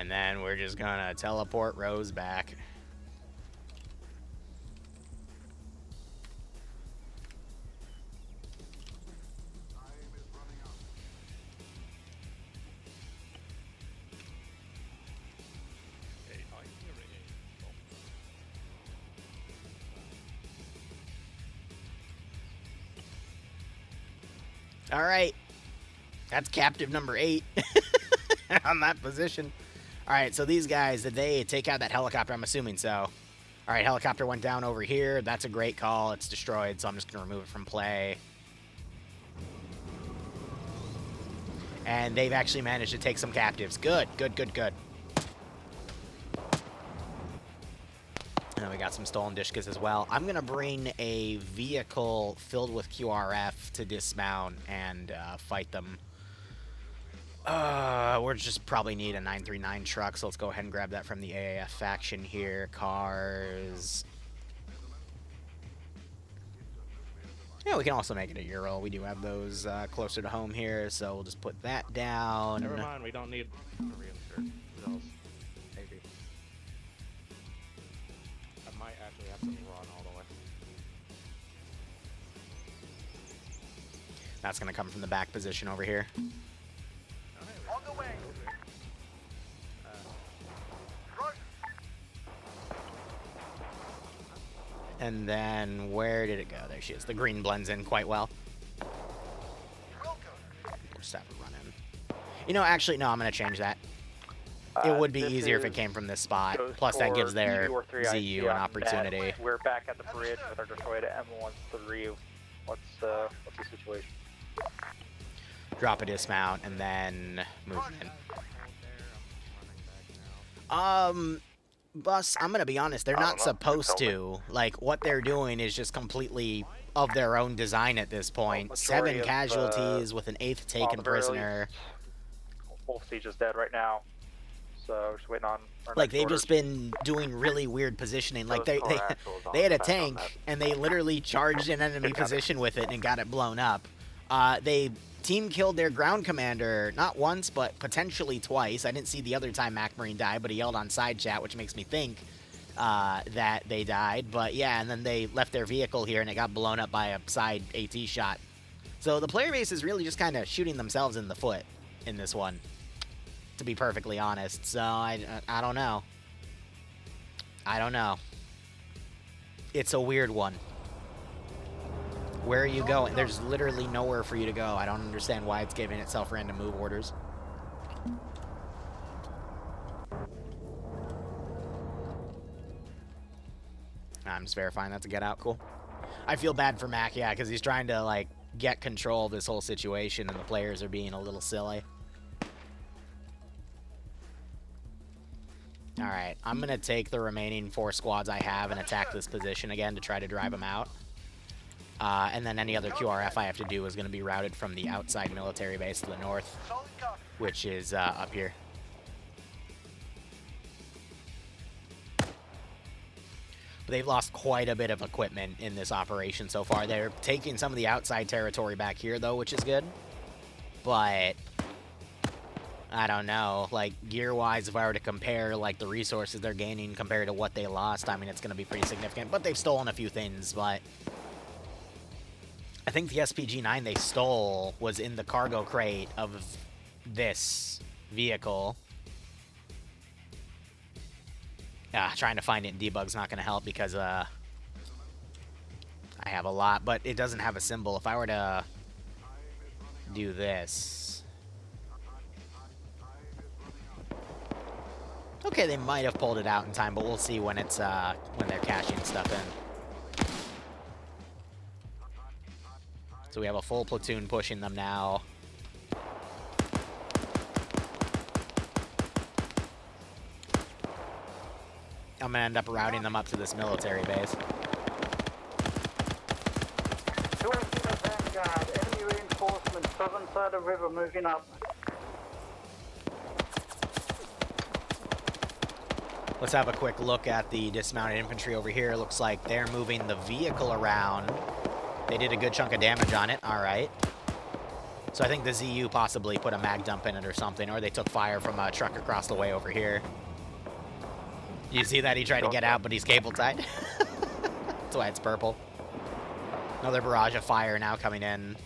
And then we're just gonna teleport Rose back. All right, that's captive number 8 on that position. All right, so these guys, did they take out that helicopter? I'm assuming so. All right, helicopter went down over here. That's a great call. It's destroyed, so I'm just going to remove it from play. And they've actually managed to take some captives. Good, good, good, good. And then we got some stolen Dishkas as well. I'm going to bring a vehicle filled with QRF to dismount and fight them. We're just probably need a 939 truck, so let's go ahead and grab that from the AAF faction here. Cars. Yeah, we can also make it a Euro. We do have those closer to home here, so we'll just put that down. Never mind, we don't need a reinsert. Maybe. I might actually have to run all the way. That's going to come from the back position over here. On the way. And then, where did it go? There she is. The green blends in quite well. We'll just have to run in. You know, actually, no, I'm going to change that. It would be easier if it came from this spot. Plus, that gives their ZU an opportunity. We're back at the bridge with our destroyed M13. What's the situation? Drop a dismount, and then movement. Bus, I'm gonna be honest, they're not supposed to. Like, what they're doing is just completely of their own design at this point. 7 casualties with an 8th taken prisoner. Wolf Siege is dead right now, so just waiting on our like, next they've orders. just been doing really weird positioning. Like, they had a tank, and they literally charged an enemy position with it and got it blown up. They team killed their ground commander, not once, but potentially twice. I didn't see the other time Mac Marine died, but he yelled on side chat, which makes me think that they died. But yeah, and then they left their vehicle here, and it got blown up by a side AT shot. So the player base is really just kind of shooting themselves in the foot in this one, to be perfectly honest. So I don't know. I don't know. It's a weird one. Where are you going? There's literally nowhere for you to go. I don't understand why it's giving itself random move orders. I'm just verifying that's a get out. Cool. I feel bad for Mac, yeah, because he's trying to, like, get control of this whole situation, and the players are being a little silly. Alright, I'm going to take the remaining 4 squads I have and attack this position again to try to drive them out. And then any other QRF I have to do is going to be routed from the outside military base to the north, which is up here. But they've lost quite a bit of equipment in this operation so far. They're taking some of the outside territory back here, though, which is good. But I don't know, like, gear-wise, if I were to compare, like, the resources they're gaining compared to what they lost, I mean, it's going to be pretty significant. But they've stolen a few things, but I think the SPG-9 they stole was in the cargo crate of this vehicle. Trying to find it in debug's not going to help because I have a lot, but it doesn't have a symbol. If I were to do this... Okay, they might have pulled it out in time, but we'll see when it's when they're cashing stuff in. So we have a full platoon pushing them now. I'm gonna end up routing them up to this military base. 218 Vanguard, enemy reinforcements, southern side of river moving up. Let's have a quick look at the dismounted infantry over here. Looks like they're moving the vehicle around. They did a good chunk of damage on it. All right. So I think the ZU possibly put a mag dump in it or something, or they took fire from a truck across the way over here. You see that? He tried to get out, but he's cable tied. That's why it's purple. Another barrage of fire now coming in.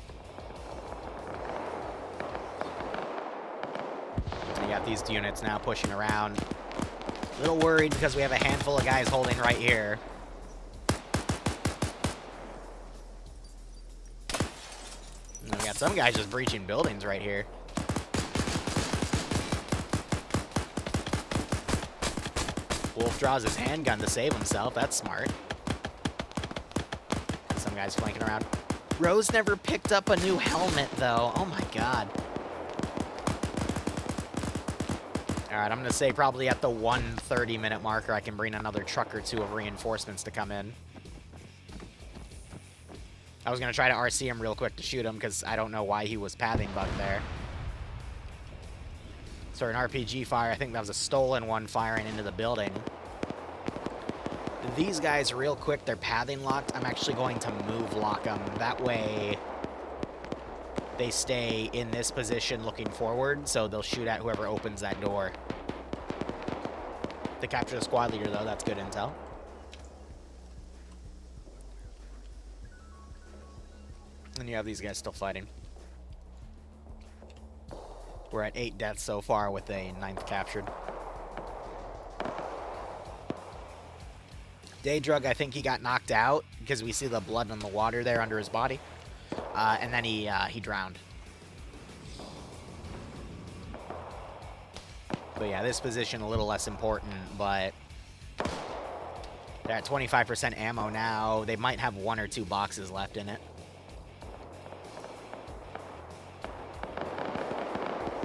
You got these units now pushing around. A little worried because we have a handful of guys holding right here. And we got some guys just breaching buildings right here. Wolf draws his handgun to save himself. That's smart. Some guys flanking around. Rose never picked up a new helmet, though. Oh, my God. All right, I'm going to say probably at the 1:30-minute marker, I can bring another truck or two of reinforcements to come in. I was going to try to RC him real quick to shoot him because I don't know why he was pathing bugged there. So an RPG fire, I think that was a stolen one firing into the building. These guys, real quick, they're pathing locked. I'm actually going to move lock them. That way they stay in this position looking forward, so they'll shoot at whoever opens that door. They capture the squad leader, though. That's good intel. And you have these guys still fighting. We're at 8 deaths so far with a 9th captured. Daydrug, I think he got knocked out because we see the blood in the water there under his body. And then he drowned. But yeah, this position a little less important, but they're at 25% ammo now. They might have 1 or 2 boxes left in it.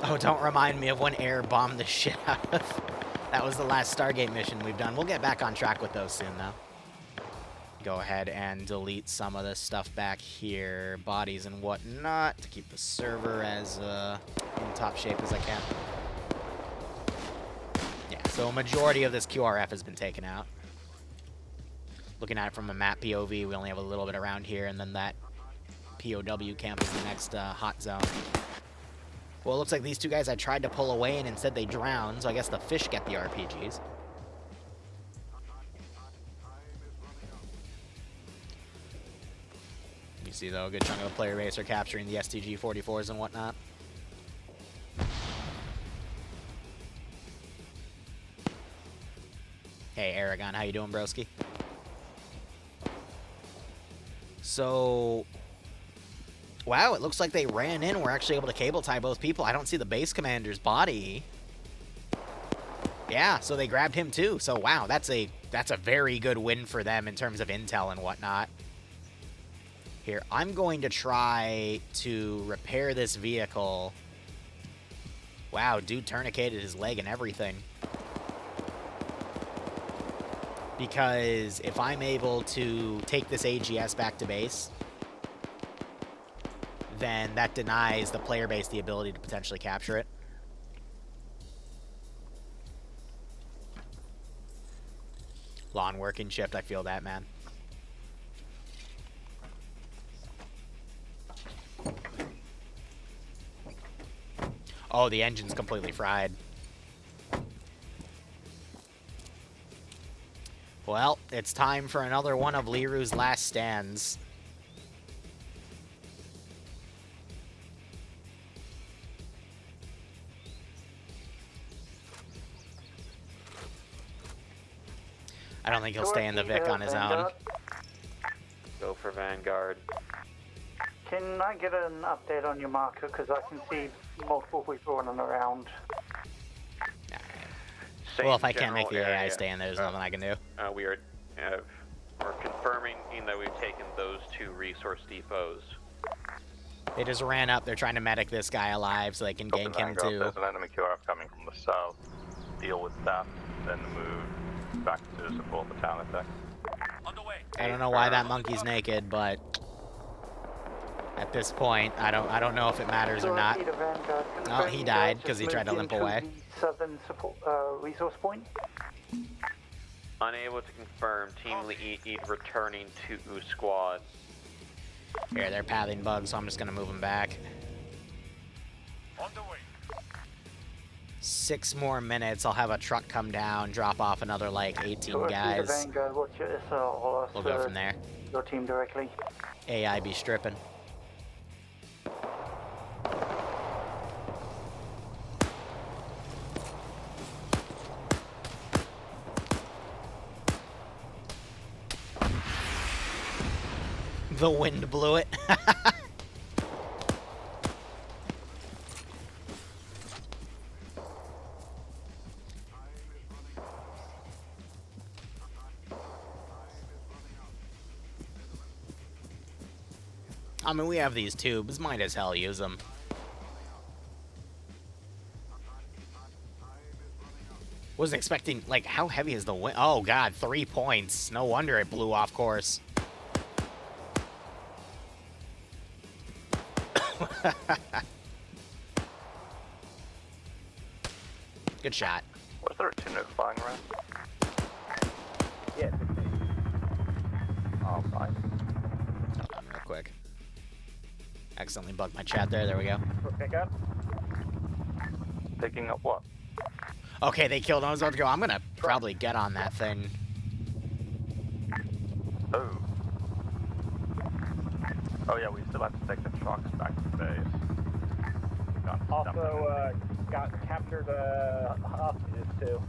Oh, don't remind me of when Air bombed the shit out of. That was the last Stargate mission we've done. We'll get back on track with those soon, though. Go ahead and delete some of this stuff back here. Bodies and whatnot to keep the server as in top shape as I can. Yeah, so a majority of this QRF has been taken out. Looking at it from a map POV, we only have a little bit around here, and then that POW camp is the next hot zone. Well, it looks like these two guys I tried to pull away, and instead they drowned, so I guess the fish get the RPGs. You see, though, a good chunk of the player base are capturing the STG-44s and whatnot. Hey, Aragon, how you doing, broski? So, wow, it looks like they ran in. We're actually able to cable tie both people. I don't see the base commander's body. Yeah, so they grabbed him too. So wow, that's a very good win for them in terms of intel and whatnot. Here, I'm going to try to repair this vehicle. Wow, dude tourniqueted his leg and everything. Because if I'm able to take this AGS back to base, then that denies the player base the ability to potentially capture it. Lawn working shift, I feel that, man. Oh, the engine's completely fried. Well, it's time for another one of Liru's last stands. I don't think he'll stay in the Vic on his own. Go for Vanguard. Can I get an update on your marker? Because I can see multiple people running around. Well, if I can't make the AI stay in there, there's nothing I can do. We're confirming that we've taken those 2 resource depots. They just ran up. They're trying to medic this guy alive so they can gank him too. There's an enemy QRF coming from the south. Deal with that, then move back to support the town attack. I don't know why that monkey's naked, but at this point, I don't know if it matters or not. Oh, he died because he tried to limp away. Southern support, resource point. Unable to confirm. Team Lead returning to squad. Here, they're pathing bugs, so I'm just gonna move them back. Underway. 6 more minutes. I'll have a truck come down, drop off another like 18 guys. Vanguard, watch it. I'll ask We'll go from there. your team directly. AI be stripping. The wind blew it. I mean, we have these tubes. Might as hell use them. Wasn't expecting, like, how heavy is the wind? Oh, God, 3 points. No wonder it blew off course. Good shot. Was there a Chinook flying around? Yeah. Oh, fine. Hold on real quick. Accidentally bugged my chat there. There we go. For pickup? Picking up what? Okay, they killed him. I was about to go. I'm gonna probably get on that thing. Oh. Oh yeah, we still have to take the trucks back to base. Also, got captured hostages too.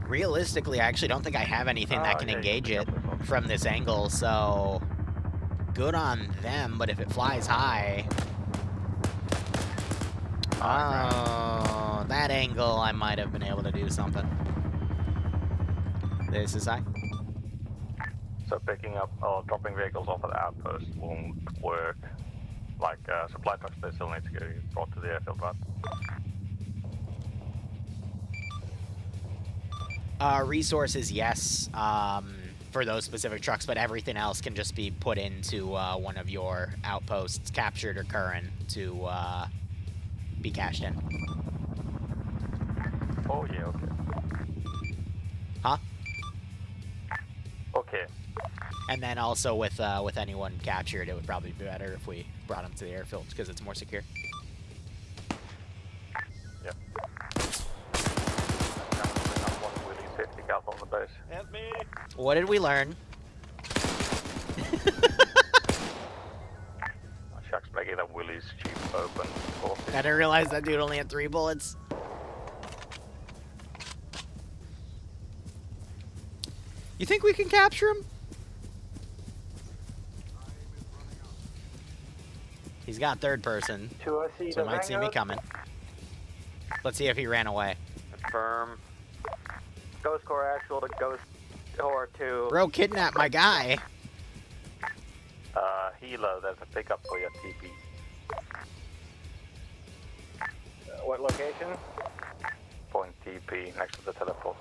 Realistically, I actually don't think I have anything that can yeah, engage it from this angle, so good on them, but if it flies high... Oh, that angle, I might have been able to do something. This is high. So picking up or dropping vehicles off at the outpost won't work. Like supply trucks, they still need to get brought to the airfield, right? Resources, yes, for those specific trucks, but everything else can just be put into one of your outposts, captured or current, to be cashed in. Oh yeah, okay. Huh? Okay. And then also with anyone captured, it would probably be better if we brought them to the airfield because it's more secure. Yep. Safety cap on the base. Help me! What did we learn? Chuck's making that Willie's cheap open. I didn't realize that dude only had 3 bullets. You think we can capture him? He's got third person, so he might see me coming. Let's see if he ran away. Confirm. Ghost Core actual to Ghost Core 2. Bro, kidnap my guy. Hilo, there's a pickup for your TP. What location? Point TP next to the teleport.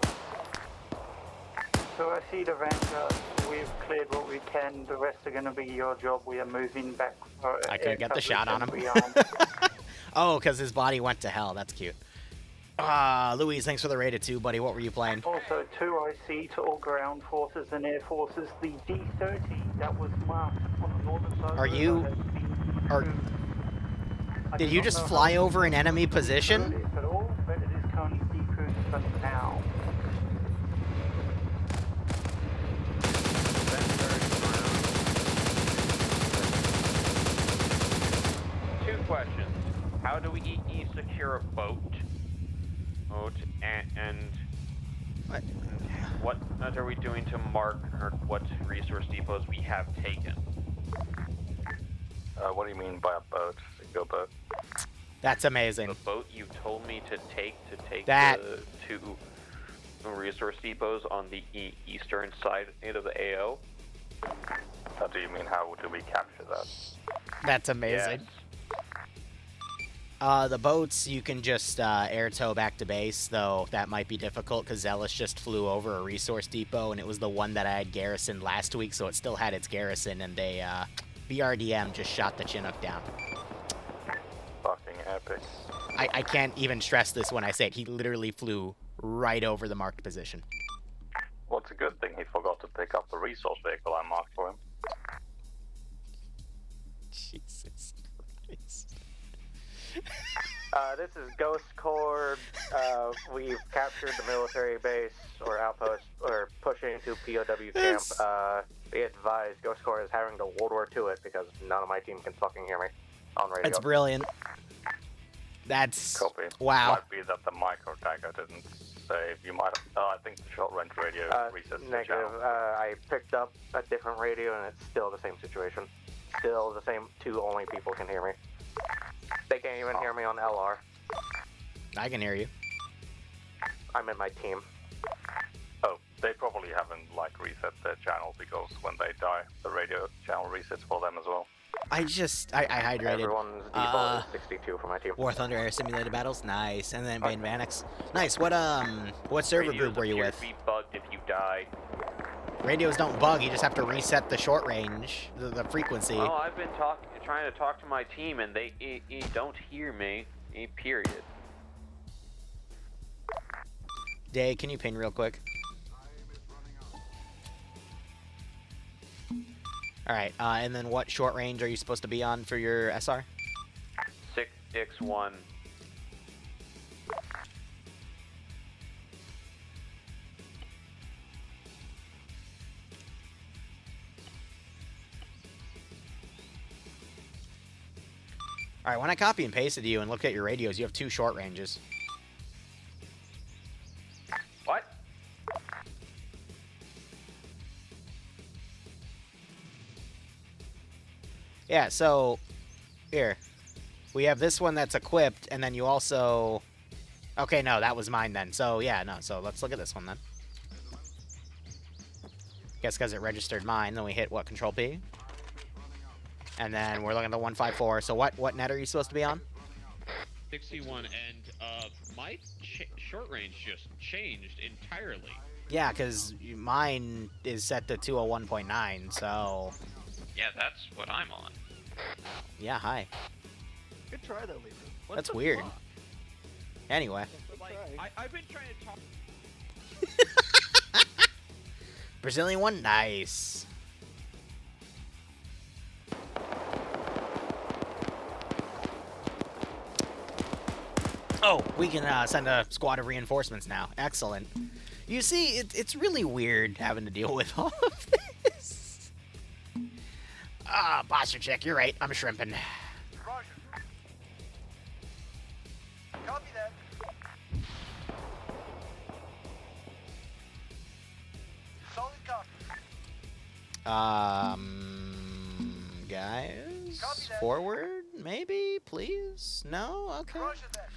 So I see the Vanguard. We've cleared what we can. The rest are going to be your job. We are moving back. I could get the shot on him. Oh, because his body went to hell. That's cute. Louise, thanks for the rated 2, buddy. What were you playing? Also, 2IC to all ground forces and air forces. The D-30 that was marked on the northern side. Are you... Did you just fly over an enemy position? At all, but it is currently decruised for now. Two questions. How do we secure a boat? And what are we doing to mark or what resource depots we have taken? What do you mean by a boat? Single boat? That's amazing. The boat you told me to take that the 2 resource depots on the eastern side of the AO. Do you mean how do we capture that? That's amazing. Yes. The boats you can just air tow back to base, though that might be difficult because Zealous just flew over a resource depot and it was the one that I had garrisoned last week, so it still had its garrison, and they BRDM just shot the Chinook down. Fucking epic. I can't even stress this when I say it. He literally flew right over the marked position. Well, it's a good thing he forgot to pick up the resource vehicle I marked for him. Jesus Christ. This is Ghost Corps. We've captured the military base or outpost, or pushing to POW camp. Be advised, Ghost Corps is having to World War II it because none of my team can fucking hear me on radio. That's brilliant. That's... Copy. Wow. Might be that the micro tagger didn't save. You might have... I think the short range radio resets the Negative. channel. I picked up a different radio and it's still the same situation. Still the same, two only people can hear me. They can't even hear me on LR. I can hear you. I'm in my team. Oh, they probably haven't, like, reset their channel because when they die, the radio channel resets for them as well. I hydrated. Everyone's default is 62 for my team. War Thunder Air Simulated Battles, nice. And then Bane Vanix, nice. What server group were you with? Radios appear to be bugged if you die. Radios don't bug. You just have to reset the short range, the frequency. Oh, I've been trying to talk to my team, and they don't hear me. Period. Day, can you ping real quick? All right, and then what short range are you supposed to be on for your SR? 6x1. All right, when I copy and pasted you and looked at your radios, you have 2 short ranges. What? Yeah, so here. We have this one that's equipped, and then you also... Okay, no, that was mine then. So, yeah, no, so let's look at this one then. Guess because it registered mine, then we hit, what, Control P? And then we're looking at the 154. So what net are you supposed to be on? 61, and my short range just changed entirely. Yeah, because mine is set to 201.9, so... Yeah, that's what I'm on. Yeah, hi. Good try though, Liru. That's weird. Anyway. I've been trying to talk... Brazilian one, nice. Oh, we can send a squad of reinforcements now. Excellent. You see, it's really weird having to deal with all of this. Ah, posture check, you're right. I'm shrimping. Roger. Copy that. Solid copy. Guys, forward, maybe, please? No? Okay. Roger that.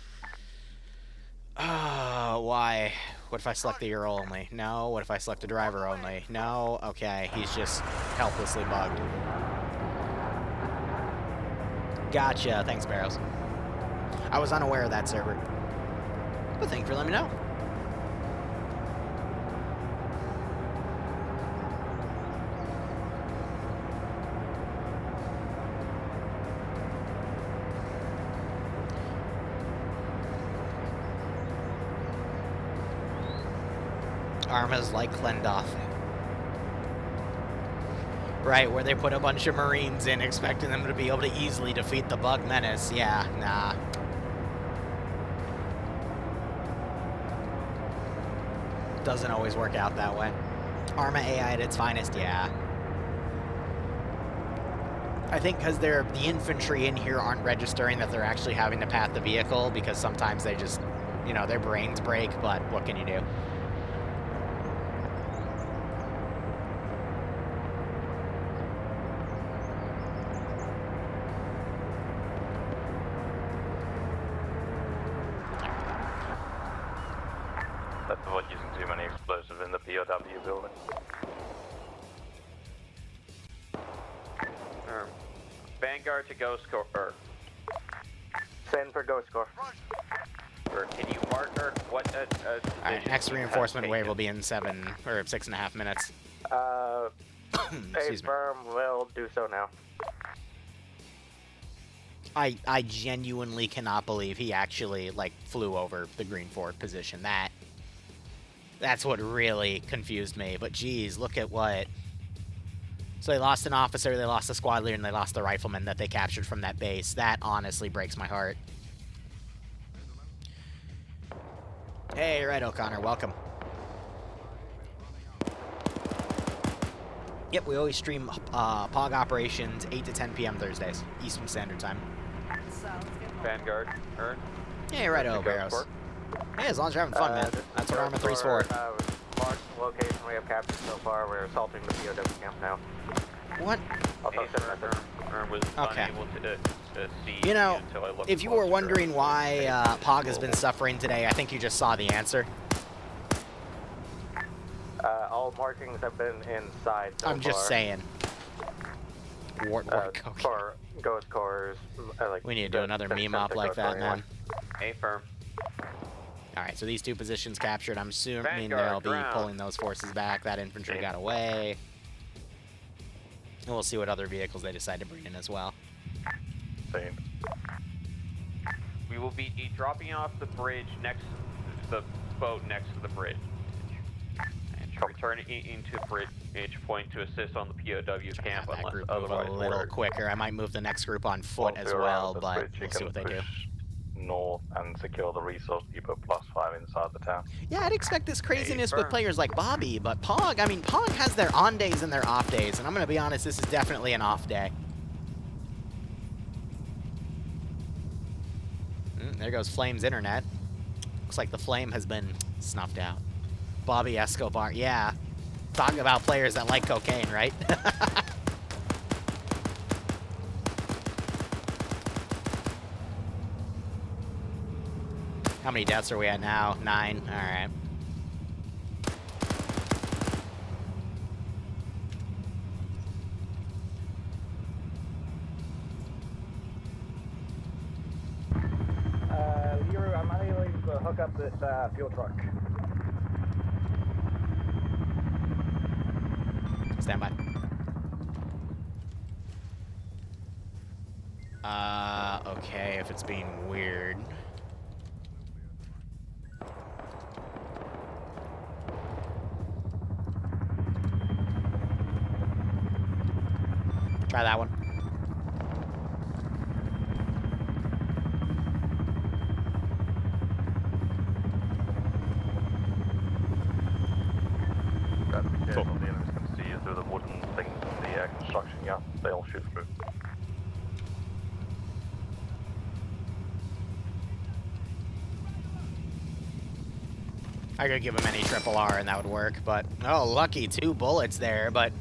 Why? What if I select the Euro only? No. What if I select the driver only? No. Okay, he's just helplessly bugged. Gotcha. Thanks, Barrows. I was unaware of that server. But thank you for letting me know. Arma's like Klendoff. Right, where they put a bunch of Marines in expecting them to be able to easily defeat the bug menace. Yeah, nah. Doesn't always work out that way. Arma AI at its finest, yeah. I think because the infantry in here aren't registering that they're actually having to pat the vehicle, because sometimes they just, you know, their brains break, but what can you do? That's avoid using too many explosives in the POW building. Vanguard to Ghost Corps. Send for Ghost Corps. Or can you marker what Alright, next reinforcement wave will be in 7 or 6.5 minutes. A Excuse me. firm will do so now. I genuinely cannot believe he actually, like, flew over the green fort position. That's what really confused me. But geez, look at what... So they lost an officer, they lost a squad leader, and they lost the rifleman that they captured from that base. That honestly breaks my heart. Hey, right, O'Connor, welcome. Yep, we always stream POG operations 8 to 10 p.m. Thursdays, Eastern Standard Time. Vanguard, Earn. Hey, right, Barrows. Hey, as long as you're having fun, man. That's what Arma 3's for. Mark the location we have captured so far. We're assaulting the POW camp now. What? Also, Earn was Okay. unable to see You know, until I looked if you were closer. wondering why POG has been suffering today, I think you just saw the answer. all markings have been inside so I'm just far. saying. Okay. For ghost cores, like We need to do another meme up like that, man. A firm. Alright, so these two positions captured. I'm assuming Vanguard, they'll be ground. pulling those forces back. That infantry got away. And we'll see what other vehicles they decide to bring in as well. Same. We will be dropping off the bridge next, the boat next to the bridge. And returning into bridge point to assist on the POW camp That unless group move otherwise a little ordered. quicker. I might move the next group on foot Once as we're well, around this but bridge, you we'll see can what they do. push north and secure the resource depot +5 inside the town. Yeah, I'd expect this craziness with firm. players like Bobby, but POG, I mean, POG has their on days and their off days, and I'm going to be honest, this is definitely an off day. There goes Flame's internet. Looks like the flame has been snuffed out. Bobby Escobar, yeah. Talking about players that like cocaine, right? How many deaths are we at now? 9. All right. Liru, I'm unable to hook up this fuel truck. Stand by. Okay, if it's being weird. Try that one. Gotta be careful, the enemies can see you through the wooden things in the construction yard. They'll shoot through. I could give him any triple R and that would work, but oh, lucky 2 bullets there, but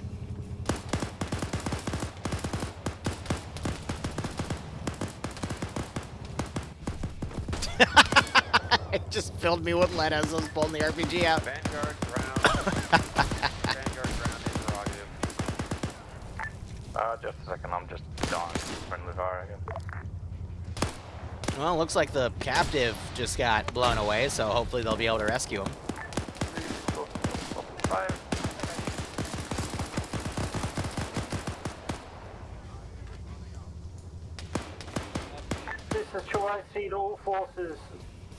it just filled me with lead as I was pulling the RPG out. Vanguard ground. Vanguard ground interrogative. Just a second, I'm just done. Friendly fire again. Well, looks like the captive just got blown away, so hopefully they'll be able to rescue him. This is Troy. I see all forces.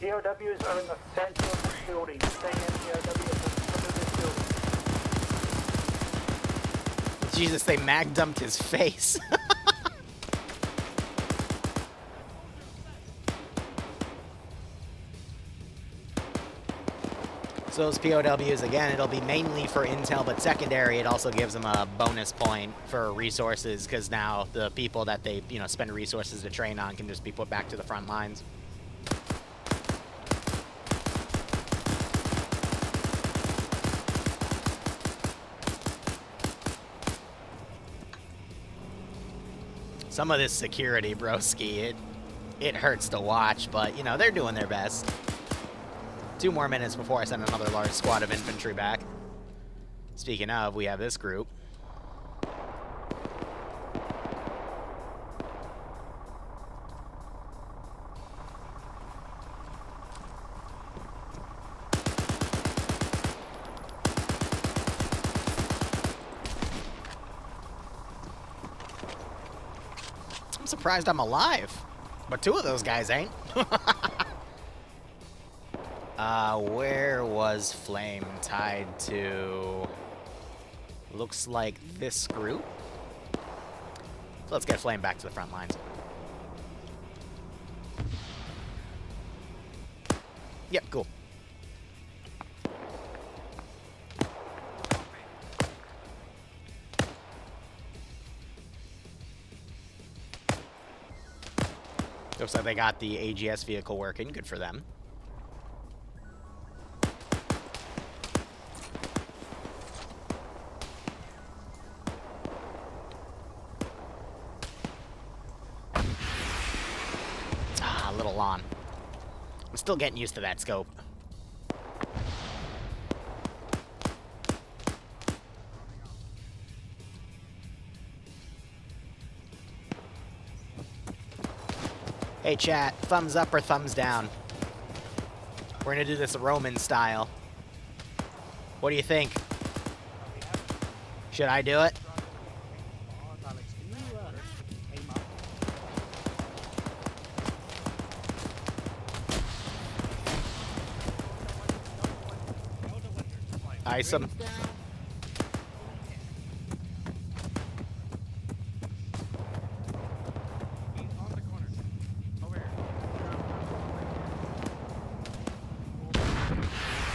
POWs are in the center of this building. Stay in POWs at the center of this building. Jesus, they mag dumped his face. So those POWs, again, it'll be mainly for intel, but secondary, it also gives them a bonus point for resources, because now the people that they, spend resources to train on can just be put back to the front lines. Some of this security, broski, it hurts to watch, but, they're doing their best. 2 more minutes before I send another large squad of infantry back. Speaking of, we have this group. I'm surprised I'm alive, but 2 of those guys ain't. Where was Flame tied to? Looks like this group. So let's get Flame back to the front lines. Yep, cool. Looks like they got the AGS vehicle working. Good for them. A little long. I'm still getting used to that scope. Hey chat, thumbs up or thumbs down? We're gonna do this Roman style. What do you think? Should I do it? Ice 'em.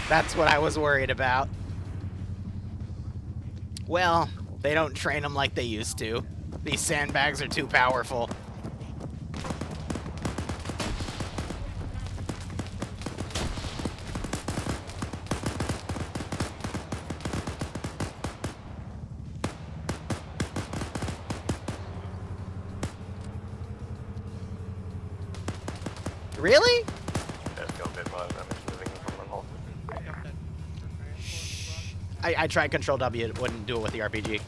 That's what I was worried about. Well, they don't train them like they used to. These sandbags are too powerful. Really? I tried Control W, it wouldn't do it with the RPG.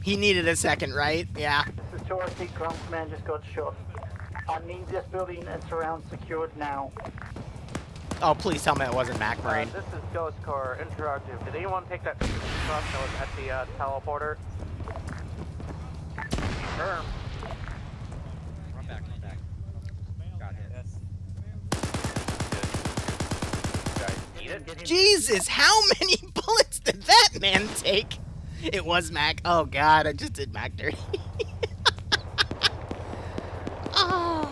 He needed a second, right? Yeah. This is 2RC, ground command just got shot. I need this building and surround secured now. Oh, please tell me it wasn't Mac Marine. This is Ghost Core Interactive. Did anyone take that truck that was at the teleporter? Confirm. Run back. Got hit. Jesus, how many bullets did that man take? It was Mac. Oh god, I just did Mac dirty. Oh.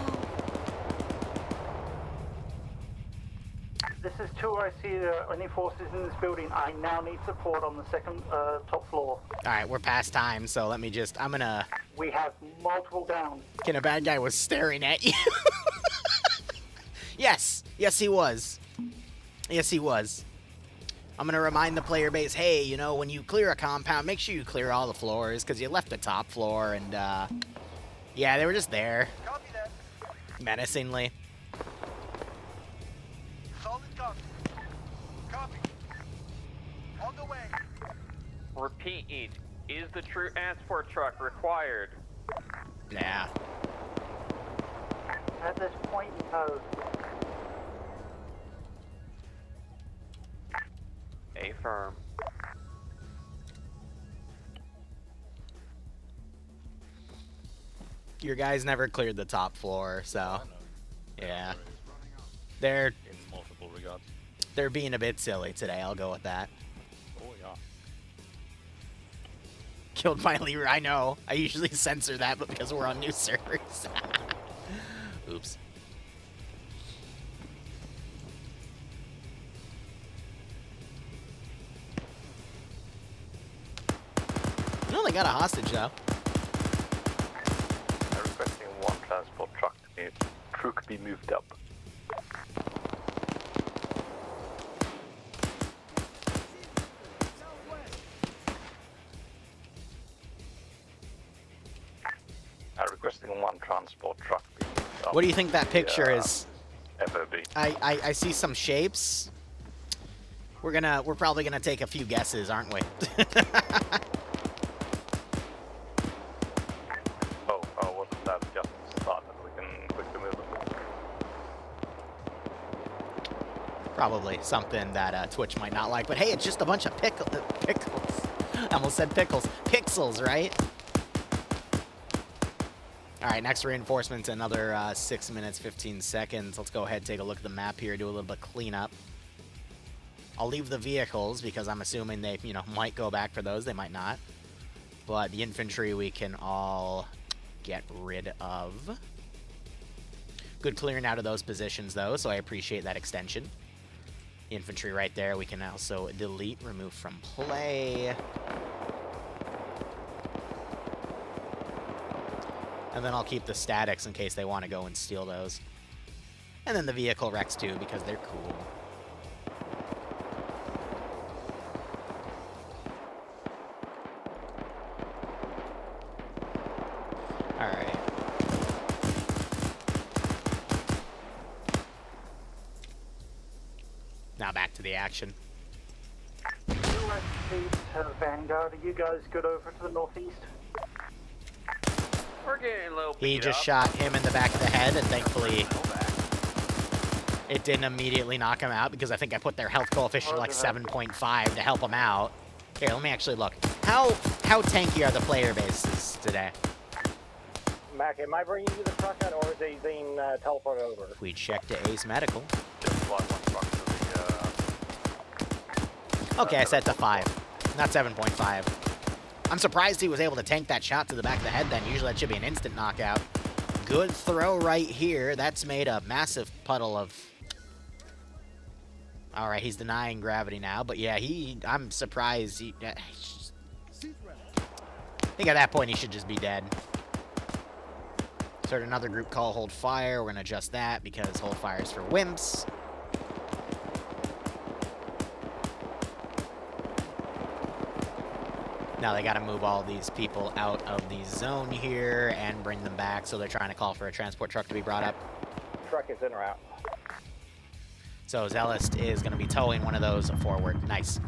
This is 2RC, there are any forces in this building. I now need support on the second top floor. Alright, we're past time, so let me just, I'm gonna... We have multiple down. Can a bad guy was staring at you? Yes, he was. Yes, he was. I'm gonna remind the player base, hey, you know, when you clear a compound, make sure you clear all the floors, because you left the top floor, and, yeah, they were just there. Copy that. Menacingly. Solid copy. Copy. On the way. Repeat, is the true transport truck required? Yeah. At this point, no. Affirm. Your guys never cleared the top floor, so... Yeah. They're... In multiple regards. They're being a bit silly today, I'll go with that. Oh, yeah. Killed my Liru, I know. I usually censor that, but because we're on new servers. Oops. No, they got a hostage, though. I'm requesting one transport truck be moved up. I'm requesting one transport truck be moved up. What do you think that picture is? FOB. I see some shapes. We're probably gonna take a few guesses, aren't we? Wasn't that just the start that we can quickly move them? Probably something that Twitch might not like, but hey, it's just a bunch of pickles. I almost said pickles. Pixels, right? Alright, next reinforcement's another 6 minutes, 15 seconds. Let's go ahead and take a look at the map here, do a little bit of cleanup. I'll leave the vehicles because I'm assuming they, might go back for those. They might not. But the infantry we can all get rid of. Good clearing out of those positions, though, so I appreciate that extension. Infantry right there. We can also delete, remove from play. And then I'll keep the statics in case they want to go and steal those. And then the vehicle wrecks, too, because they're cool. Alright. Now back to the action. Vanguard, are you guys good over to the northeast? We're getting a little He beat just up. shot him in the back of the head, and thankfully it didn't immediately knock him out because I think I put their health coefficient to like 7.5 to help him out. Here, let me actually look. How tanky are the player bases today? Mac, am I bringing you the truck out, or is he being teleported over? If we check to Ace Medical. Just fly one truck to the, Okay, I set to 5, not 7.5. I'm surprised he was able to tank that shot to the back of the head then. Usually that should be an instant knockout. Good throw right here. That's made a massive puddle of... Alright, he's denying gravity now. But yeah, I'm surprised. I think at that point he should just be dead. Start another group call, hold fire. We're going to adjust that because hold fire is for wimps. Now they got to move all these people out of the zone here and bring them back. So they're trying to call for a transport truck to be brought up. Truck is en route. So Zealous is going to be towing one of those forward. Nice.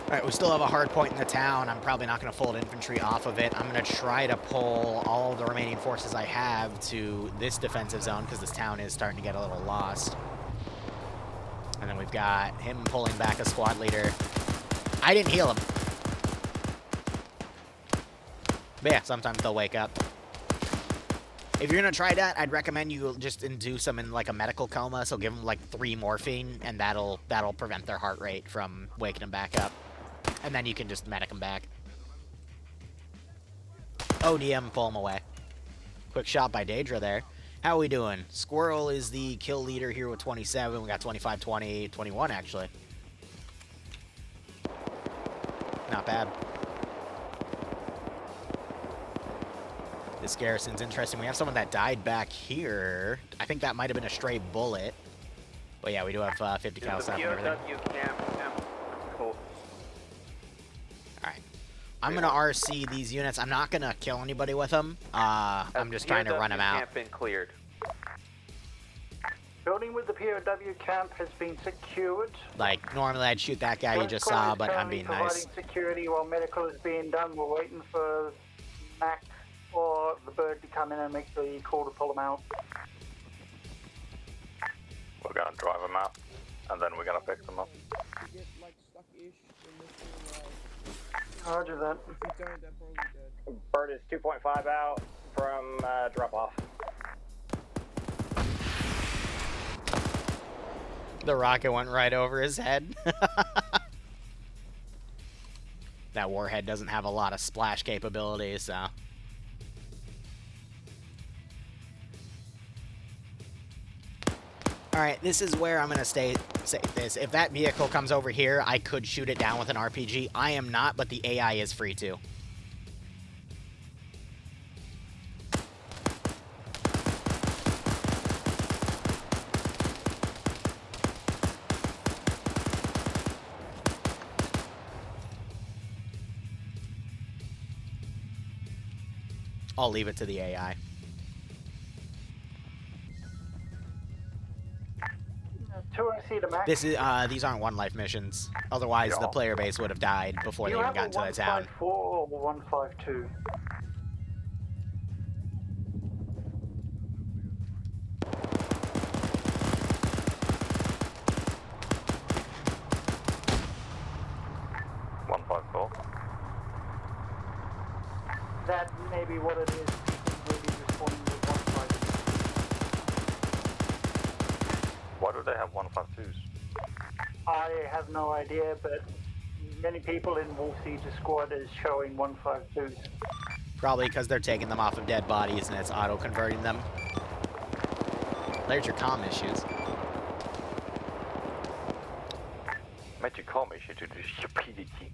Alright, we still have a hard point in the town. I'm probably not going to fold infantry off of it. I'm going to try to pull all the remaining forces I have to this defensive zone because this town is starting to get a little lost. And then we've got him pulling back a squad leader. I didn't heal him. But yeah, sometimes they'll wake up. If you're going to try that, I'd recommend you just induce them in like a medical coma. So give them like 3 morphine and that'll prevent their heart rate from waking them back up. And then you can just medic them back. ODM, pull them away. Quick shot by Daedra there. How are we doing? Squirrel is the kill leader here with 27. We got 25, 20, 21 actually. Not bad. This garrison's interesting. We have someone that died back here. I think that might have been a stray bullet. But yeah, we do have 50 cal stuff and everything. Cool. Alright. I'm going to RC these units. I'm not going to kill anybody with them. I'm just trying to run them out. Camp been cleared. Building with the POW camp has been secured. Like, normally I'd shoot that guy you just saw, but I'm being nice. Providing security while medical is being done. We're waiting for Mac or the bird to come in and make the call to pull them out. we're going to drive them out, and then we're going to pick them up. Roger that. Bird is 2.5 out from drop-off. The rocket went right over his head. That warhead doesn't have a lot of splash capability, so... Alright, this is where I'm going to say this. If that vehicle comes over here, I could shoot it down with an RPG. I am not, but the AI is free to. I'll leave it to the AI. This is these aren't 1 life missions. Otherwise, the player base would have died before they even got into the town. 154 or 152? That may be what it is. People will be responding with 152. Why do they have 152s? I have no idea, but many people in Wolf Siege's squad is showing 152s. Probably because they're taking them off of dead bodies and it's auto-converting them. There's your comm issues. Met je comm issue to the stupidity.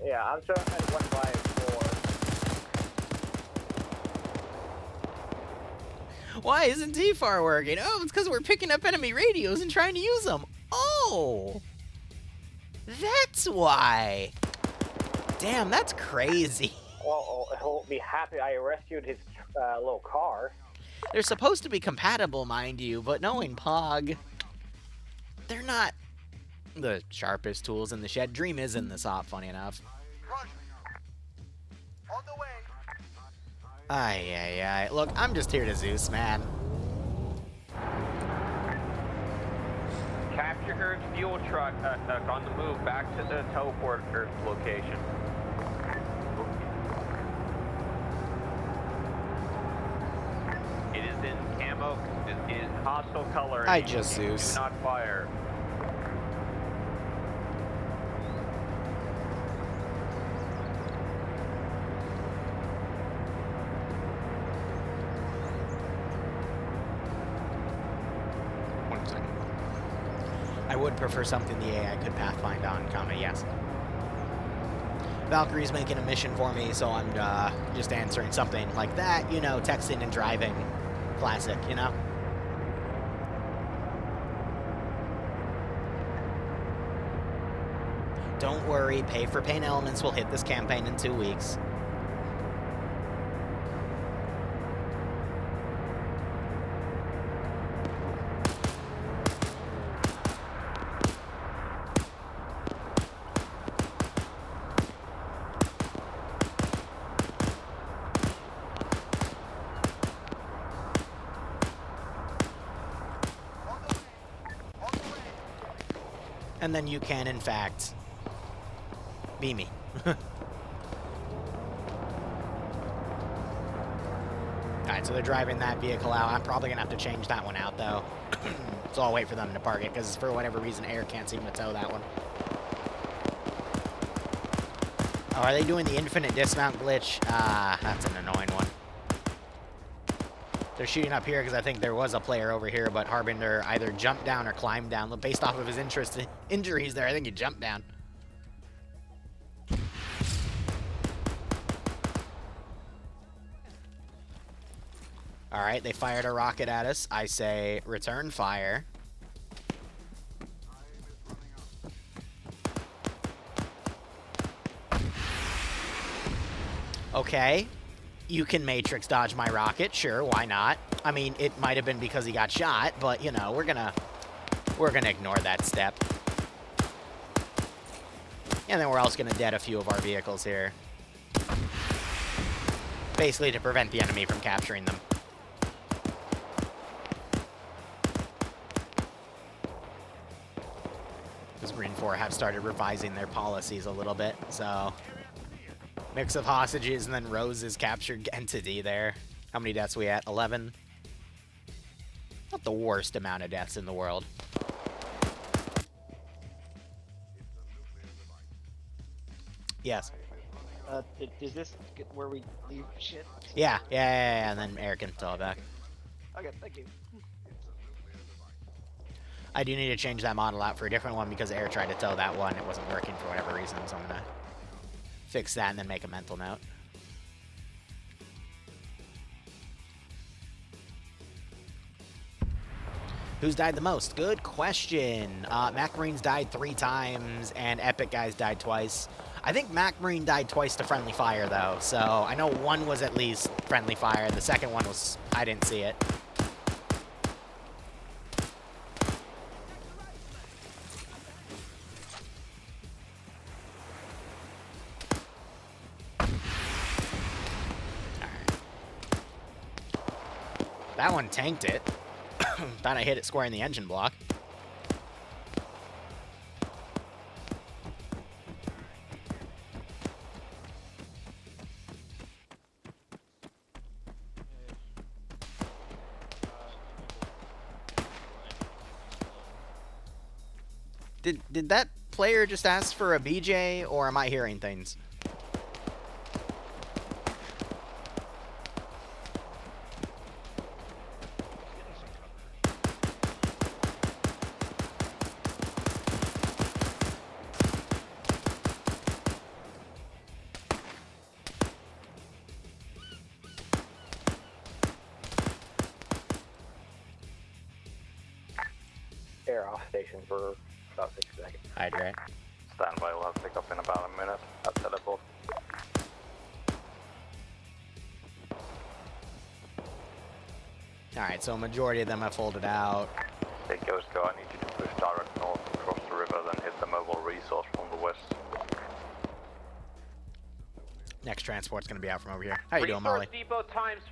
Yeah, I'm showing at 154. Why isn't TFAR working? Oh, it's because we're picking up enemy radios and trying to use them. Oh! That's why! Damn, that's crazy. Well, he'll be happy I rescued his little car. They're supposed to be compatible, mind you, but knowing POG, they're not the sharpest tools in the shed. Dream is in this op, funny enough. On the way. Ay. Look, I'm just here to Zeus, man. Capture Herd's fuel truck on the move back to the teleporter location. It is in camo, it is hostile color. I just Zeus. Do not fire. I would prefer something the AI could pathfind on, yes. Valkyrie's making a mission for me, so I'm just answering something like that, you know, texting and driving. Classic, you know? Don't worry, pay for pain elements will hit this campaign in 2 weeks. And then you can, in fact, be me. Alright, so they're driving that vehicle out. I'm probably going to have to change that one out, though. So I'll wait for them to park it, because for whatever reason, air can't seem to tow that one. Oh, are they doing the infinite dismount glitch? That's an annoying one. They're shooting up here because I think there was a player over here, but Harbinger either jumped down or climbed down. Based off of his injuries there, I think he jumped down. All right, they fired a rocket at us. I say return fire. Okay. You can matrix dodge my rocket, sure, why not? I mean, it might have been because he got shot, but you know, we're gonna ignore that step. And then we're also gonna dead a few of our vehicles here. Basically to prevent the enemy from capturing them. Because Green 4 have started revising their policies a little bit, so... Mix of hostages and then Rose's captured entity there. How many deaths we at? 11? Not the worst amount of deaths in the world. Yes. Is this where we leave shit? Yeah, and then Eric can tell it back. Okay, thank you. I do need to change that model out for a different one because Air tried to tow that one. It wasn't working for whatever reason, so I'm gonna fix that and then make a mental note. Who's died the most? Good question. Mac Marines died 3 times, and Epic Guys died twice. I think Mac Marine died twice to friendly fire, though, so I know one was at least friendly fire. The second one was... I didn't see it. That one tanked it. Thought I hit it square in the engine block. Did that player just ask for a BJ, or am I hearing things? Air off station for about 6 seconds. Hydrate. Standby will have pickup in about a minute at teleport. Alright, so a majority of them have folded out. Hey, Ghost Go, I need you to push direct north across the river, then hit the mobile resource from the west. Next transport's gonna be out from over here. How you doing, Molly? Resource depot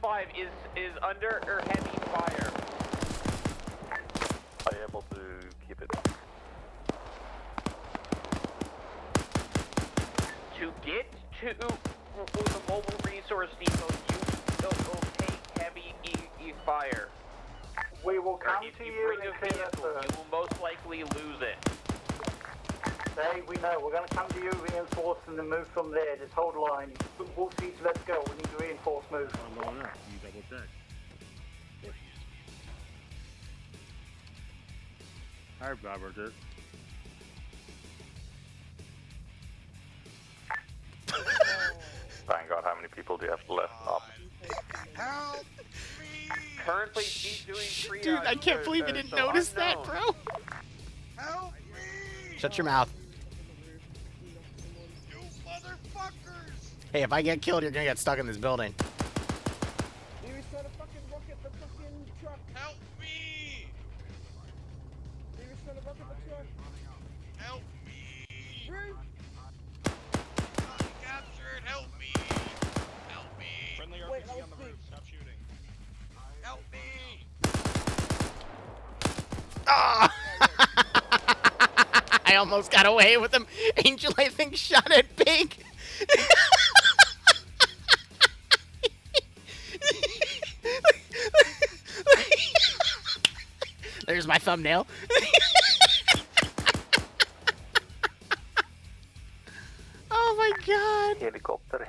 ×5 is under or heavy fire. Are you able to keep it? To get to the mobile resource depot, you will take heavy fire. We will Or come if to you you bring and a clear that vehicle, first. you will most likely lose it. Hey, we know. We're going to come to you, reinforce, and then move from there. Just hold line. Wolf seats, let's go. We need to reinforce move. I'm going up. You double check. Alright, Robert. Thank God, how many people do you have left up? Help! Currently, she's doing triage. Dude, I can't believe you didn't notice that, bro. Help me! Shut your mouth. You motherfuckers! Hey, if I get killed, you're gonna get stuck in this building. Liru's trying to fucking rocket the fucking truck. Help me! Liru's trying to rocket the truck. Help me! Liru! I'm captured! Help me! Help me! Friendly Wait, RPG on the roof. Stop shooting. Help me! Ah! I almost got away with him. Angel, I think, shot at Pig. There's my thumbnail. Oh my god. Helicopter,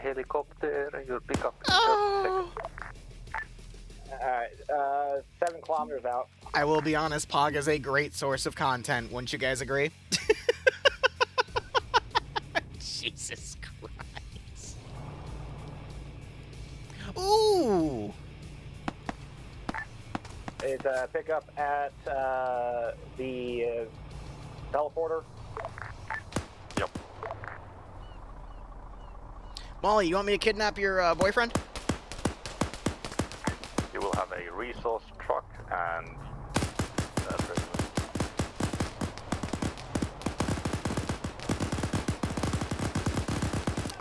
you'll pick up in Oh. 30 seconds. Alright, 7 kilometers out. I will be honest, POG is a great source of content. Wouldn't you guys agree? Jesus Christ. Ooh. It's a pickup at the teleporter. Yep. Molly, you want me to kidnap your boyfriend? You will have a resource truck and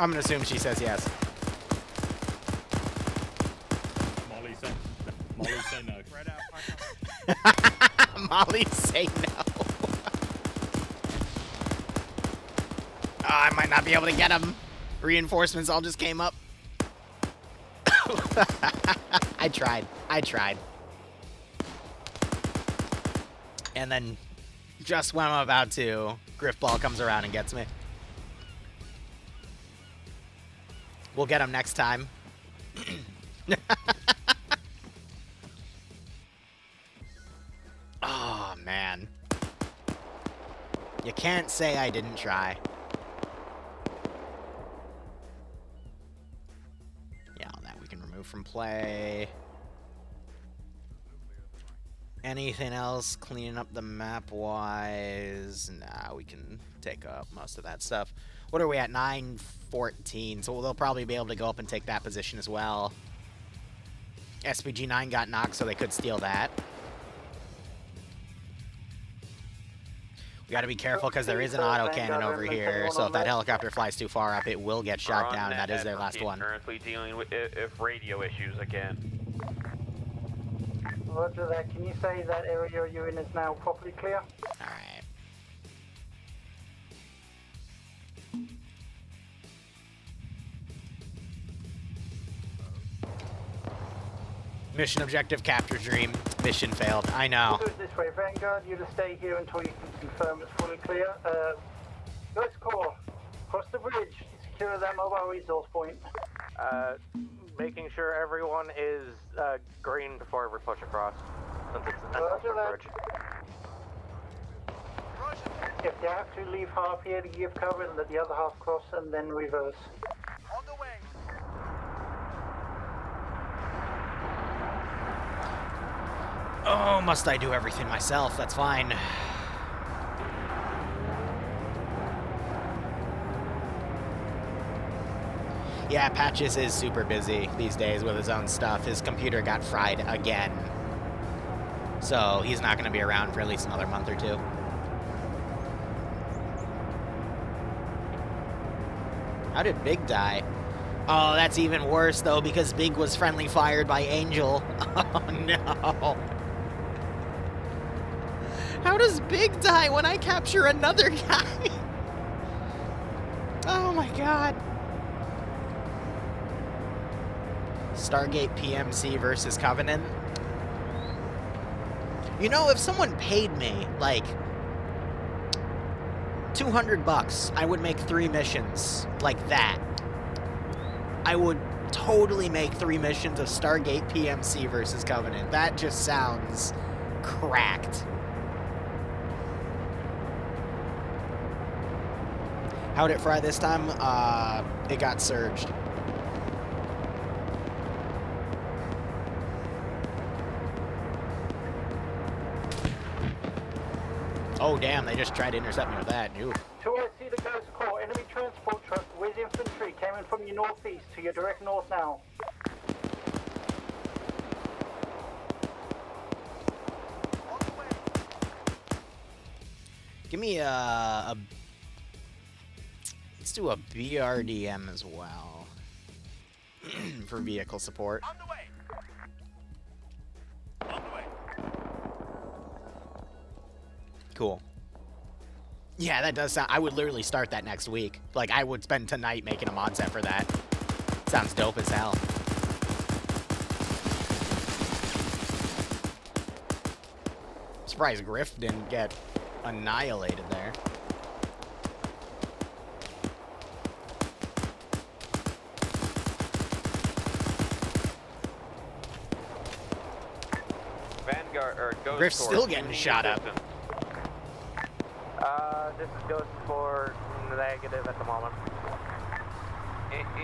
I'm gonna assume she says yes. Molly say no. Right out. Molly, say no. I might not be able to get him. Reinforcements all just came up. I tried. And then, just when I'm about to, Griffball comes around and gets me. We'll get him next time. Oh, man. You can't say I didn't try. Yeah, all that we can remove from play. Anything else cleaning up the map-wise? Nah, we can take up most of that stuff. What are we at? 9-14, so they'll probably be able to go up and take that position as well. SPG-9 got knocked, so they could steal that. We gotta be careful because there is an autocannon over here, so if that helicopter flies too far up, it will get shot down, and that is their last one. Currently dealing with radio issues again. Roger that. Can you say that area you're in is now properly clear? Alright. Mission objective, capture Dream. mission failed. I know. We'll do it this way, Vanguard, you to stay here until you can confirm it's fully clear. Ghost Corps, cross the bridge, secure that mobile resource point. Making sure everyone is green before we push across, since it's an Roger that. bridge. If you have to, leave half here to give cover and let the other half cross and then reverse. On the way. Oh, must I do everything myself? That's fine. Yeah, Patches is super busy these days with his own stuff. His computer got fried again. So he's not going to be around for at least another month or two. How did Big die? Oh, that's even worse, though, because Big was friendly fired by Angel. Oh, no. How does Big die when I capture another guy? Oh, my God. Stargate PMC versus Covenant. You know, if someone paid me, like, $200, I would make 3 missions like that. I would totally make 3 missions of Stargate PMC versus Covenant. That just sounds cracked. How'd it fry this time? It got surged. Oh, damn, they just tried to intercept me with that. Ooh. 2IC the Ghost Corps, enemy transport truck with infantry came in from your northeast to your direct north now. Give me let's do a BRDM as well for vehicle support. On the way. On the way. Cool. Yeah, that does sound... I would literally start that next week. Like, I would spend tonight making a mod set for that. Sounds dope as hell. Surprised Griff didn't get annihilated there. Vanguard, or Ghost Griff's Corps, still do you getting need shot up. assistance? This is Ghost for negative at the moment.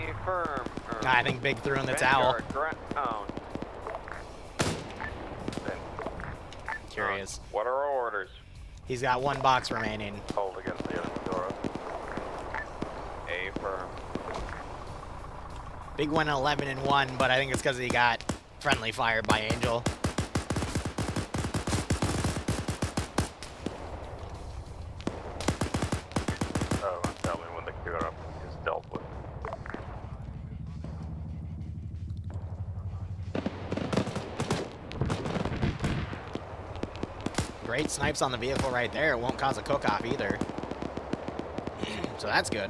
Affirm. I think Big threw in the Vanguard, towel. ground. Curious. What are our orders? He's got 1 box remaining. Hold against the enemy door. Affirm. Big went 11-1, but I think it's because he got friendly fired by Angel. Oh, tell me when the cure up is dealt with. Great snipes on the vehicle right there. It won't cause a cook-off either. So that's good.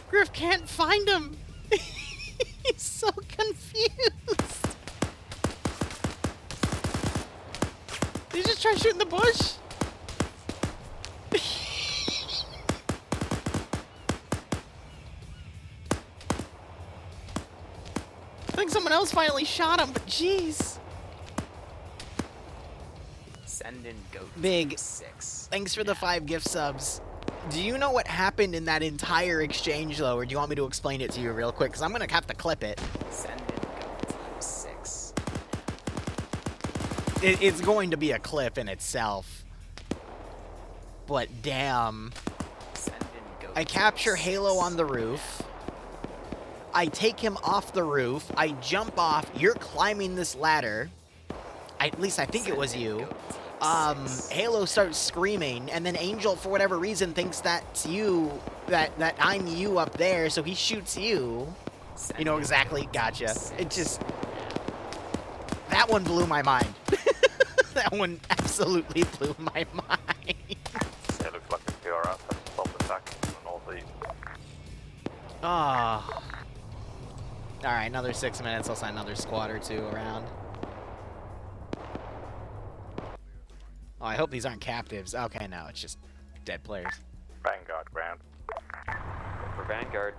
Griff can't find him. He's so confused. Did he just try shooting the bush? I think someone else finally shot him, but jeez. Send in goat. Big. 6. Thanks for the 5 gift subs. Do you know what happened in that entire exchange, though, or do you want me to explain it to you real quick? Because I'm going to have to clip it. Send in goat 6. It's going to be a clip in itself. But damn. Send in goat I capture 6. Halo on the roof. I take him off the roof. I jump off. You're climbing this ladder. At least I think it was you. Halo starts screaming, and then Angel, for whatever reason, thinks that's you, that I'm you up there, so he shoots you. You know exactly, gotcha. It just... That one blew my mind. That one absolutely blew my mind. It looks like a PR out that's stop attack from the northeast. Oh. Alright, another 6 minutes. I'll send another squad or two around. Oh, I hope these aren't captives. Okay, no, it's just dead players. Vanguard ground. For Vanguard.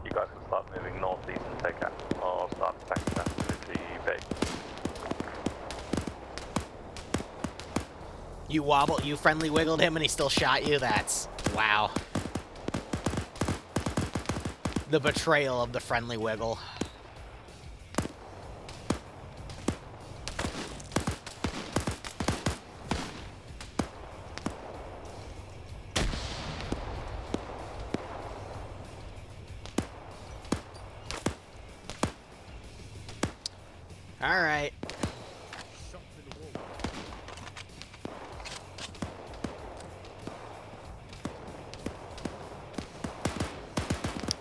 You guys can start moving northeast and take out, or start attacking that military base. You friendly wiggled him and he still shot you? That's... wow. The betrayal of the friendly wiggle. All right.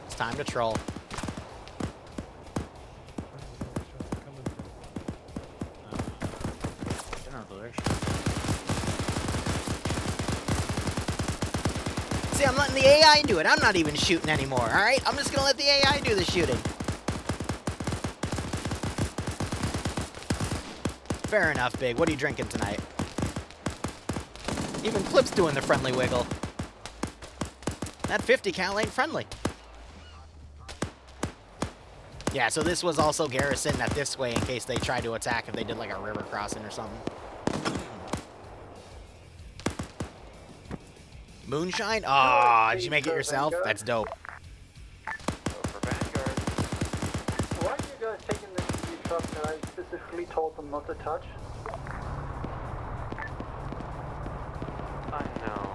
It's time to troll. See, I'm letting the AI do it. I'm not even shooting anymore, all right? I'm just gonna let the AI do the shooting. Fair enough, Big. What are you drinking tonight? Even Clip's doing the friendly wiggle. That 50 cal ain't friendly. Yeah, so this was also garrisoned at this way in case they tried to attack if they did like a river crossing or something. Moonshine? Aw, did you make it yourself? That's dope. For Vanguard. Why are you guys taking the new truck that I specifically told them not to touch? I know.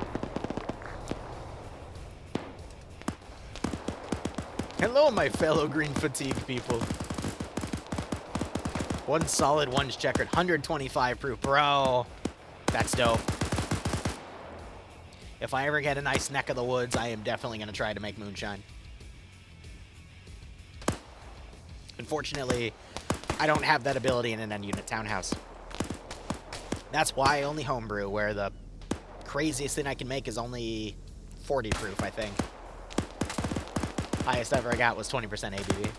Hello, my fellow green fatigue people. One solid, one's checkered. 125 proof. Bro, that's dope. If I ever get a nice neck of the woods, I am definitely going to try to make moonshine. Unfortunately, I don't have that ability in an end-unit townhouse. That's why I only homebrew, where the craziest thing I can make is only 40 proof, I think. Highest ever I got was 20% ABV.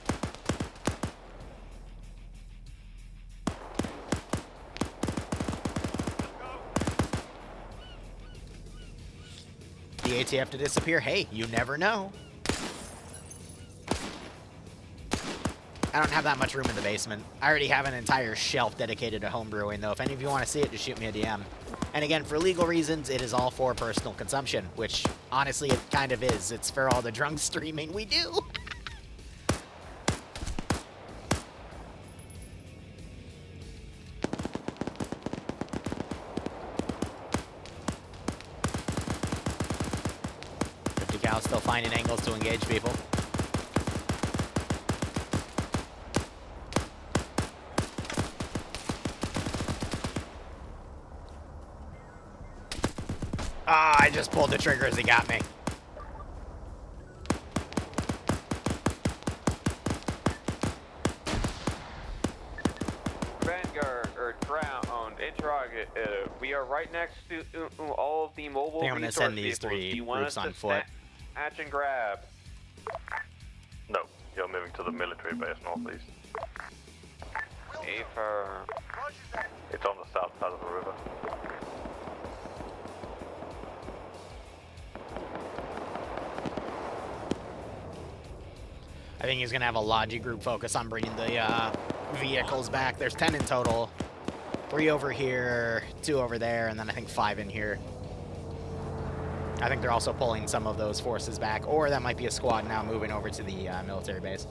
The ATF to disappear? Hey, you never know. I don't have that much room in the basement. I already have an entire shelf dedicated to homebrewing, though. If any of you want to see it, just shoot me a DM. And again, for legal reasons, it is all for personal consumption, which, honestly, it kind of is. It's for all the drunk streaming we do. Still finding angles to engage people. Ah, I just pulled the trigger as he got me. Vanguard, or ground, interrogate. We are right next to all of the mobile I think I'm going to send these vehicles. three Do you want groups us on to foot. Snatch and grab. No, you're moving to the military base northeast. Afer. It's on the south side of the river. I think he's going to have a Logi group focus on bringing the vehicles back. There's 10 in total. 3 over here, 2 over there, and then I think 5 in here. I think they're also pulling some of those forces back, or that might be a squad now moving over to the military base.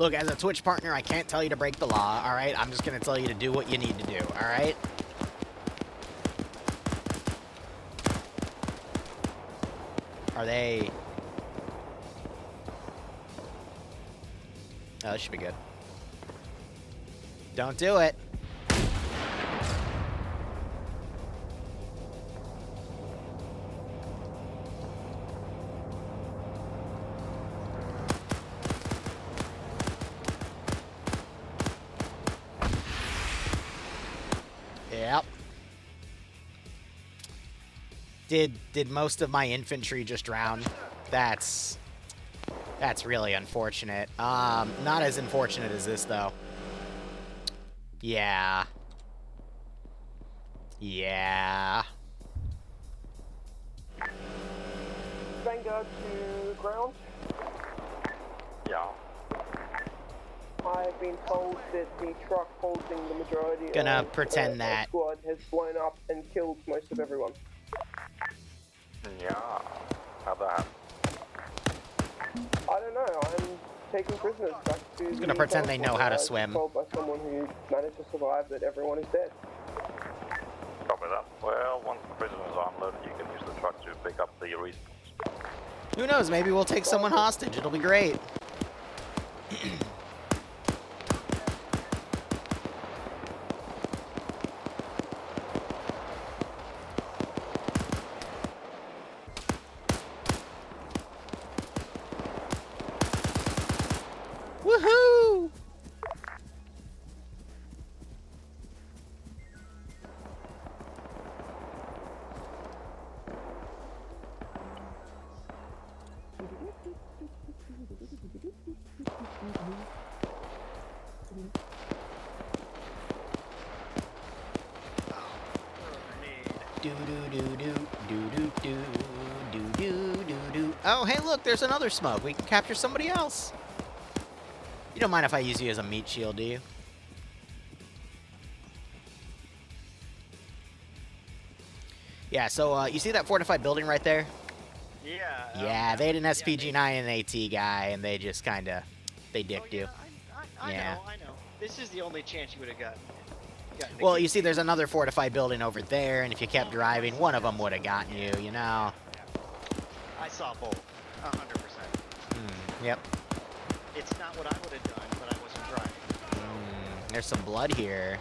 Look, as a Twitch partner, I can't tell you to break the law, alright? I'm just gonna tell you to do what you need to do, alright? Are they... Oh, this should be good. Don't do it. Yep. Did most of my infantry just drown? That's really unfortunate. Not as unfortunate as this though. Yeah. Yeah. Vanguard to ground. Yeah. I've been told that the truck holding the majority Gonna of pretend that. squad has blown up and killed most of everyone. Yeah. How'd that happen? I don't know. I'm taking prisoners back to. He's gonna pretend they know how to swim. Told by someone who managed to survive that everyone is dead. Copy that. Well, once the prisoners are unloaded, you can use the truck to pick up the respawns. Who knows? Maybe we'll take someone hostage. It'll be great. Woohoo! Oh, hey, look, there's another smoke. We can capture somebody else. You don't mind if I use you as a meat shield, do you? Yeah, so you see that fortified building right there? Yeah. Yeah, they had an SPG-9 and an AT guy, and they just kind of, they dicked you. I Yeah. know. This is the only chance you would have gotten. Well, you see, there's another fortified building over there, and if you kept driving, one of them would have gotten you, you know? I saw both, 100%. Yep. It's not what I would have done, but I wasn't driving. There's some blood here.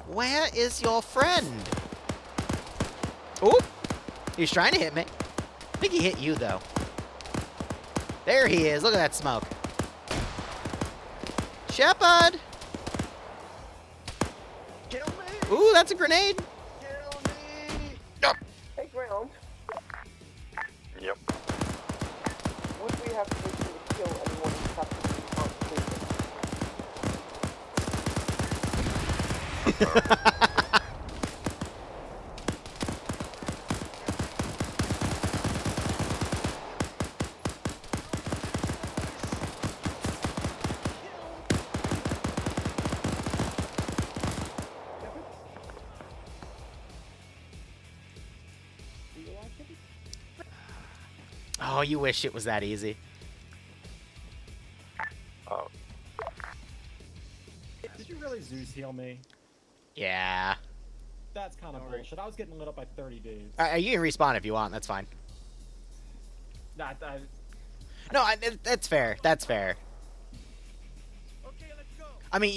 Where is your friend? Oop! He's trying to hit me. I think he hit you, though. There he is. Look at that smoke. Shepard! Kill me! Ooh, that's a grenade. Kill me! Hey, ground. Yep. Would we have permission to kill anyone who captured the Constitution? Oh, you wish it was that easy. Oh. Did you really Zeus heal me? Yeah. That's kind of bullshit. I was getting lit up by 30 dudes. You can respawn if you want. That's fine. Nah, No, that's fair. That's fair. I mean,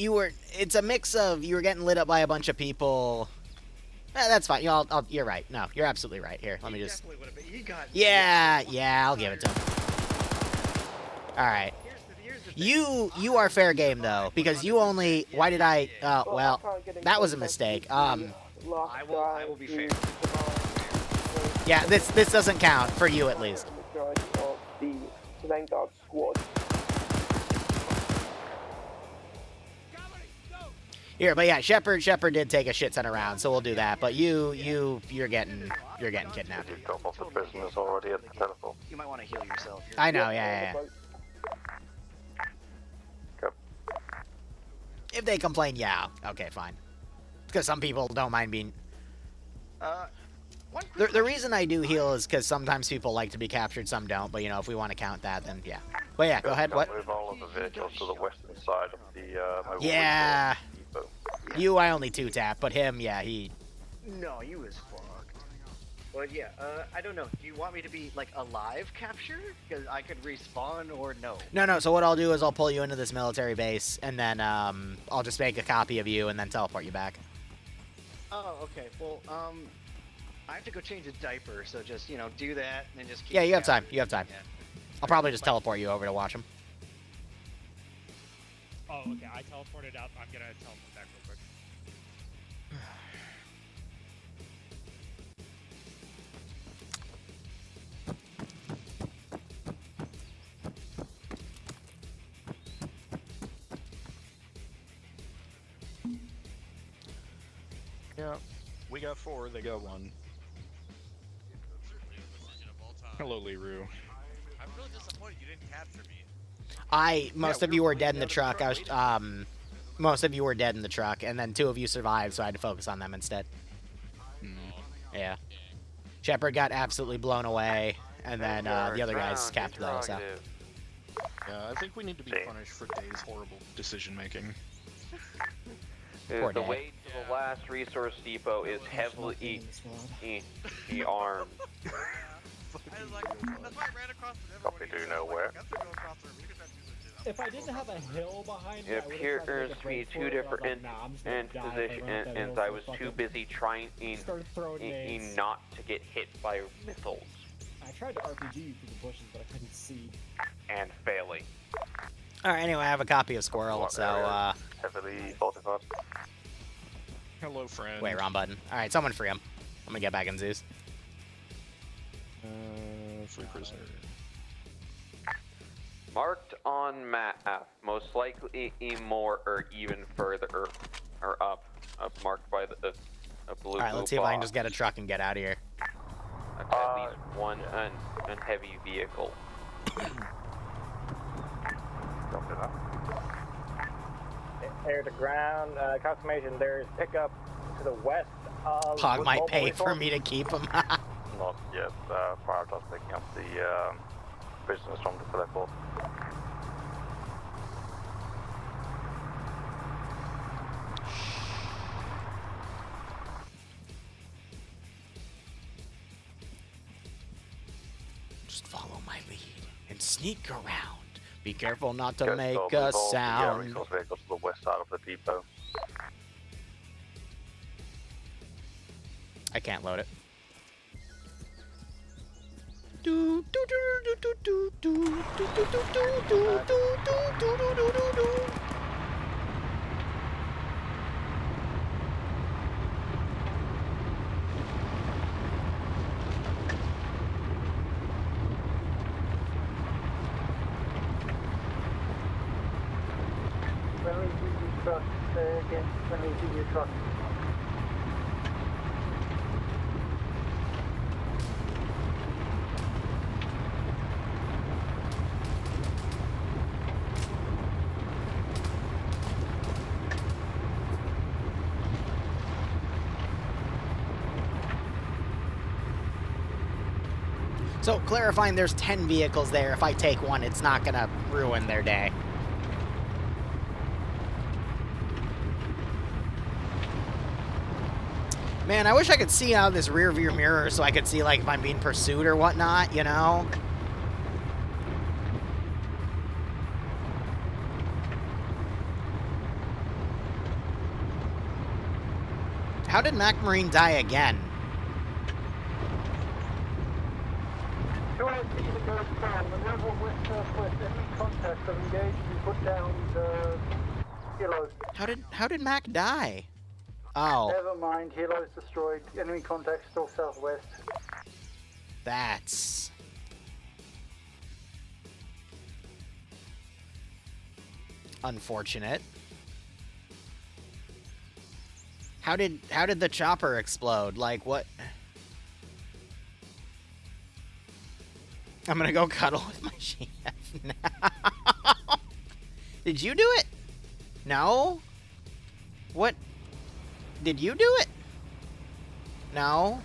it's a mix of you were getting lit up by a bunch of people. That's fine. You're right. No, you're absolutely right. Here, let me just. Yeah, I'll give it to him. All right. You are fair game though, because you only. Why did I? Well, that was a mistake. I will be fair. Yeah, this doesn't count for you at least. Majority of the Vanguard squad. Here, but yeah, Shepard did take a shit ton around, so we'll do that. But you're getting kidnapped. You drop off the prisoners already at the teleport. You might want to heal yourself. I know, yeah. If they complain, yeah, okay, fine. Because some people don't mind being. The reason I do heal is because sometimes people like to be captured, some don't. But you know, if we want to count that, then yeah. But yeah, go ahead. What? Move all of the vehicles to the western side of the mobile Yeah. resource depot. You, I only 2-tap, but him, yeah, he. No, you was fucked. But yeah, I don't know. Do you want me to be like alive captured? Because I could respawn or no. No. So what I'll do is I'll pull you into this military base, and then I'll just make a copy of you and then teleport you back. Oh, okay. Well, I have to go change a diaper, so just do that and then just keep. Yeah, you have time. captured. You have time. Yeah. I'll probably just teleport you over to watch him. Oh, okay. I teleported up. I'm gonna teleport back real quick. Yeah, we got 4, they got 1. Hello, Liru. I'm really disappointed you didn't capture me. Most of you were dead in the truck. Most of you were dead in the truck, and then 2 of you survived, so I had to focus on them instead. Yeah. Shepard got absolutely blown away, and then the other guys capped though, so. Yeah, I think we need to be punished for Dave's horrible decision-making. Poor The Dave. way to the last resource depot is heavily armed. I was like, that's why I ran across the river. Copy, do you know where? If I didn't have a hill behind me, It appears to be 2 different positions, and I was too busy trying not to get hit by missiles. I tried to RPG through the bushes, but I couldn't see. And failing. Alright, anyway, I have a copy of Squirrel, so, Heavily fortified. Hello, friend. Wait, wrong button. Alright, someone free him. I'm gonna get back in Zeus. Free prisoner. Marked on map, most likely more or even further or up marked by the blue. Alright, let's see if I can just get a truck and get out of here. At least one heavy vehicle. Air to ground, confirmation, there's pickup to the west of... Pog might pay for me to keep him. Not yet. Prioritize picking up the prisoners from the teleport. Just follow my lead and sneak around. Be careful not to Get make involved a with the sound. resource vehicles to the west side of the depot. I can't load it. Friendly GG truck, again, friendly GG truck. So, clarifying, there's 10 vehicles there. If I take one, it's not gonna ruin their day. Man, I wish I could see out of this rear view mirror so I could see, like, if I'm being pursued or whatnot, you know? How did Mac Marine die again? How did Mac die? Oh. Never mind, Hilo is destroyed. Enemy contact still southwest. That's... unfortunate. How did the chopper explode? Like, what? I'm gonna go cuddle with my chef now. Did you do it? No? What? Did you do it? No?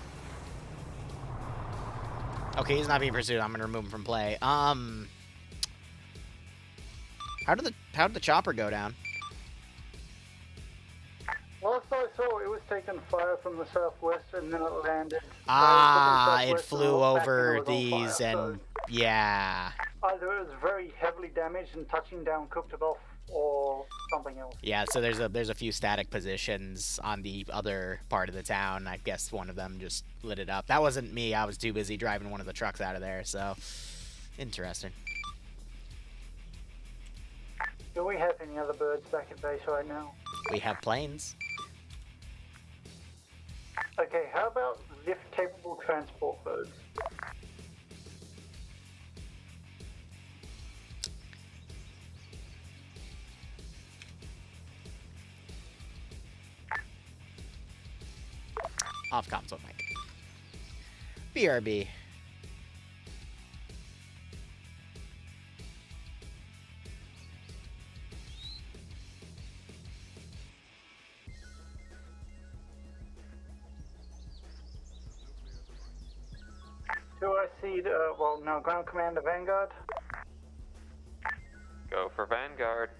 Okay, he's not being pursued. I'm gonna remove him from play. How did the chopper go down? Last I saw, it was taking fire from the southwest and then it landed. It flew over these fire, and yeah. Either it was very heavily damaged and touching down cooked it off, or something else. Yeah, so there's a few static positions on the other part of the town. I guess one of them just lit it up. That wasn't me. I was too busy driving one of the trucks out of there. So interesting. Do we have any other birds back at base right now? We have planes. Okay, how about lift-capable transport birds? Off console mic. BRB. Do I see the, well, no, Ground Commander Vanguard? Go for Vanguard.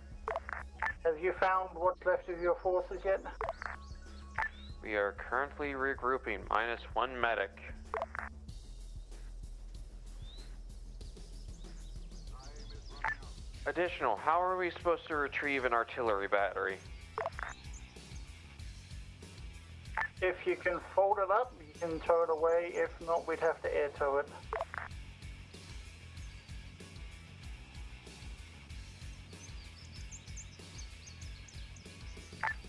Have you found what's left of your forces yet? We are currently regrouping, -1 medic. Additional, how are we supposed to retrieve an artillery battery? If you can fold it up, you can tow it away. If not, we'd have to air tow it.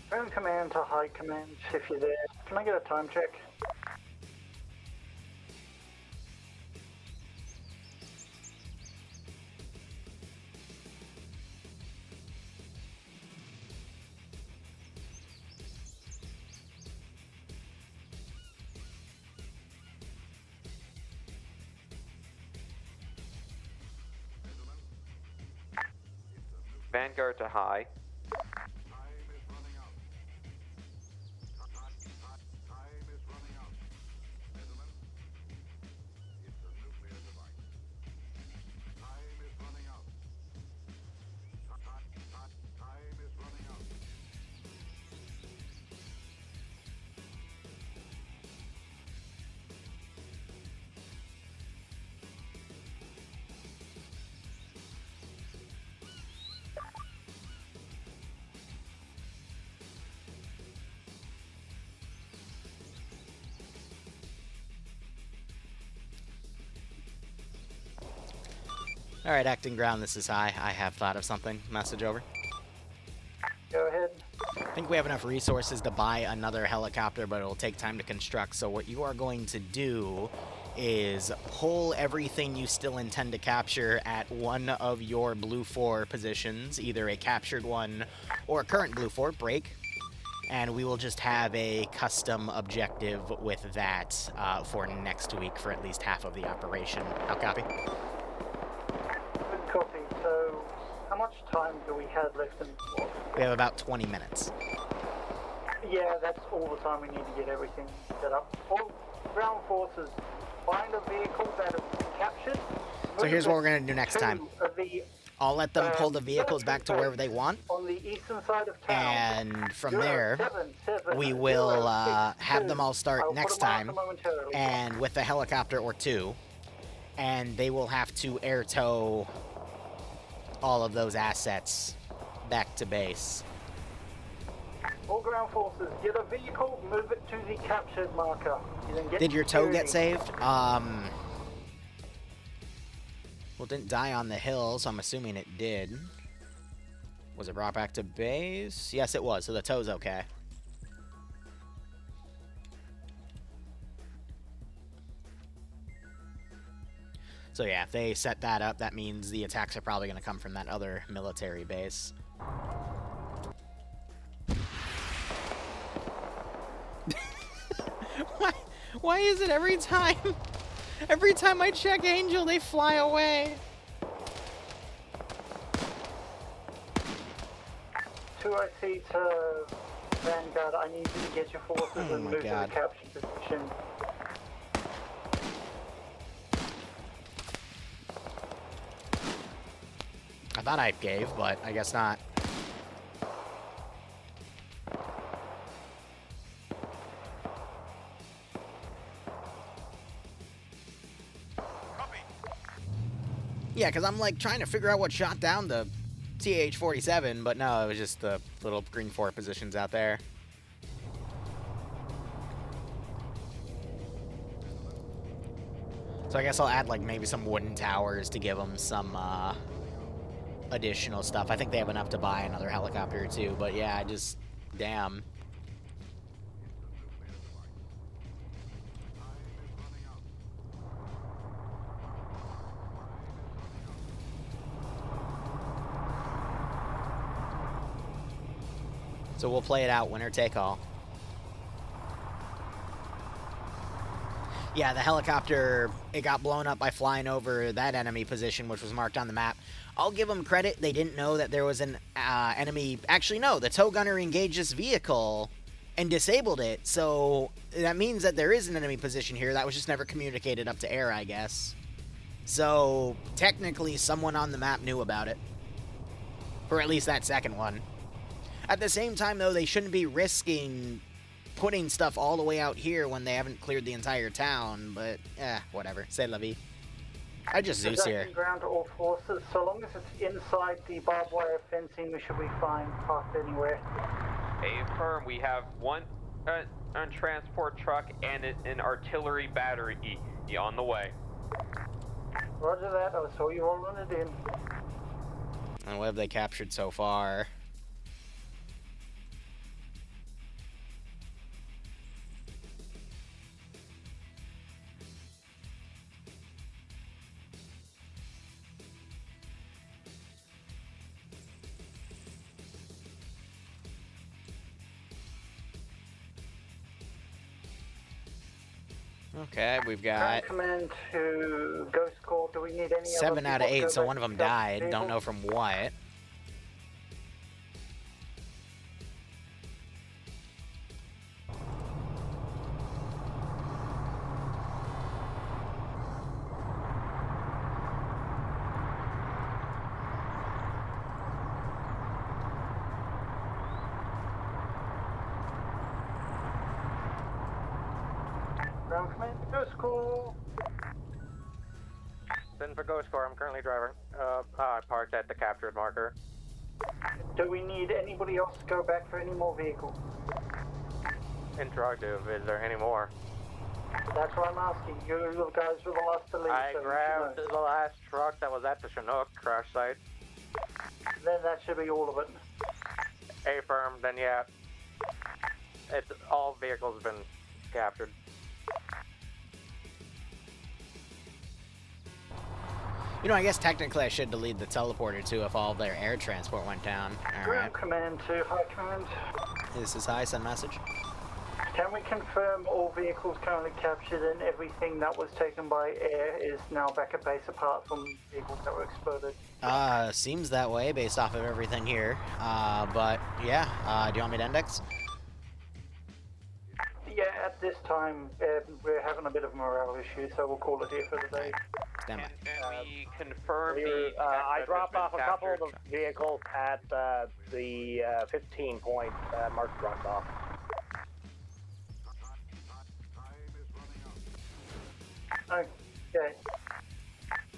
Turn command to high command if you're there. Can I get a time check? Vanguard to high. Alright, acting ground, this is high. I have thought of something. Message over. Go ahead. I think we have enough resources to buy another helicopter, but it'll take time to construct. So what you are going to do is pull everything you still intend to capture at one of your Blue 4 positions, either a captured one or a current Blue 4, break. And we will just have a custom objective with that for next week for at least half of the operation. How copy? Good copy. So, how much time do we have left in the war? We have about 20 minutes. Yeah, that's all the time we need to get everything set up. All ground forces, find a vehicle that has been captured. So here's what we're going to do next time. I'll let them pull the vehicles back to wherever they want. On the eastern side of town. And from there, we will have them all start next time. And with a helicopter or two. And they will have to air tow all of those assets back to base. All ground forces, get a vehicle, move it to the captured marker. Did your tow get saved? Well, it didn't die on the hill, so I'm assuming it did. Was it brought back to base? Yes, it was, so the tow's okay. So yeah, if they set that up, that means the attacks are probably going to come from that other military base. Why is it every time I check Angel, they fly away? 2IC to Vanguard, I need you to get your forces and move to the captured position. thought I gave, but I guess not. Yeah, because I'm like trying to figure out what shot down the TH-47, but no, it was just the little green fort positions out there. So I guess I'll add like maybe some wooden towers to give them some additional stuff. I think they have enough to buy another helicopter or two, but yeah, I just, damn. So we'll play it out, winner take all. Yeah, the helicopter, it got blown up by flying over that enemy position, which was marked on the map. I'll give them credit. They didn't know that there was an enemy. Actually, no, the tow gunner engaged this vehicle and disabled it. So that means that there is an enemy position here. That was just never communicated up to air, I guess. So technically, someone on the map knew about it. For at least that second one. At the same time, though, they shouldn't be risking putting stuff all the way out here when they haven't cleared the entire town, but, whatever. C'est la vie. I just Zeus here. Ground to all forces. So long as it's inside the barbed wire fencing, we should be fine. Parked anywhere. Affirm, we have one transport truck and an artillery battery on the way. Roger that. I saw you all run it in. And what have they captured so far? Okay, we've got Command to Ghost Corps. Do we need any 7 out of 8, so one of them died. vehicle? Don't know from what. Ground Command to Ghost Corps. Send for Ghost Corps, I'm currently driving. I parked at the captured marker. Do we need anybody else to go back for any more vehicles? Interrogative, is there any more? That's what I'm asking. You guys were the last to leave. I so grabbed the last truck that was at the Chinook crash site. Then that should be all of it. Affirm, then yeah. It's all vehicles have been captured. You know, I guess technically I should delete the teleporter too if all of their air transport went down. Alright. Ground Command to High Command. This is high, send message. Can we confirm all vehicles currently captured and everything that was taken by air is now back at base apart from vehicles that were exploded? Seems that way based off of everything here. But yeah, do you want me to index? Yeah, at this time, we're having a bit of a morale issue, so we'll call it here for the day. Stand by. And we confirm I dropped off a couple of the vehicles at the 15 point Mark dropped off. Okay.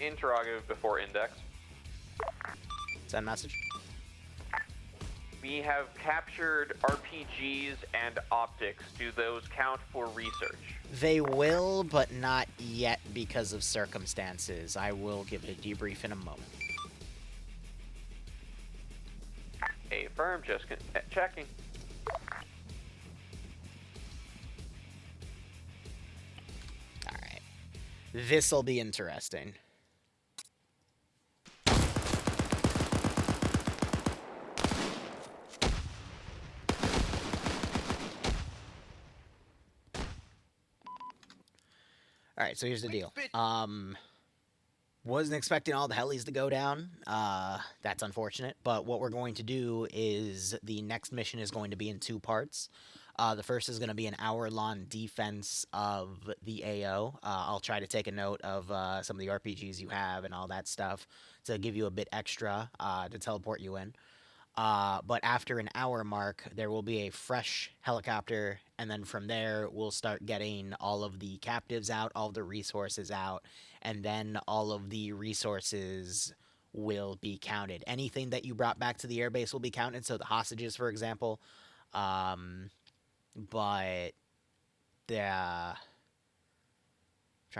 Interrogative before index. Send message. We have captured RPGs and optics. Do those count for research? They will, but not yet because of circumstances. I will give it a debrief in a moment. Affirm, just checking. Alright. This'll be interesting. Alright, so here's the deal. Wasn't expecting all the helis to go down. That's unfortunate. But what we're going to do is the next mission is going to be in 2 parts. The first is going to be an hour-long defense of the AO. I'll try to take a note of some of the RPGs you have and all that stuff to give you a bit extra to teleport you in. But after an hour mark, there will be a fresh helicopter, and then from there, we'll start getting all of the captives out, all the resources out, and then all of the resources will be counted. Anything that you brought back to the airbase will be counted, so the hostages, for example. But trying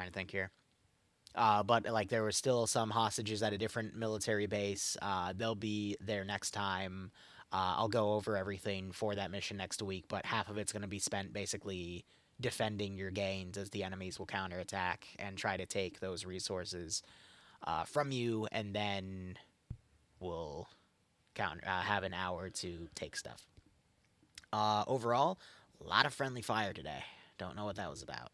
to think here. But like there were still some hostages at a different military base. They'll be there next time. I'll go over everything for that mission next week, but half of it's going to be spent basically defending your gains as the enemies will counterattack and try to take those resources from you, and then we'll have an hour to take stuff. Overall, a lot of friendly fire today. Don't know what that was about.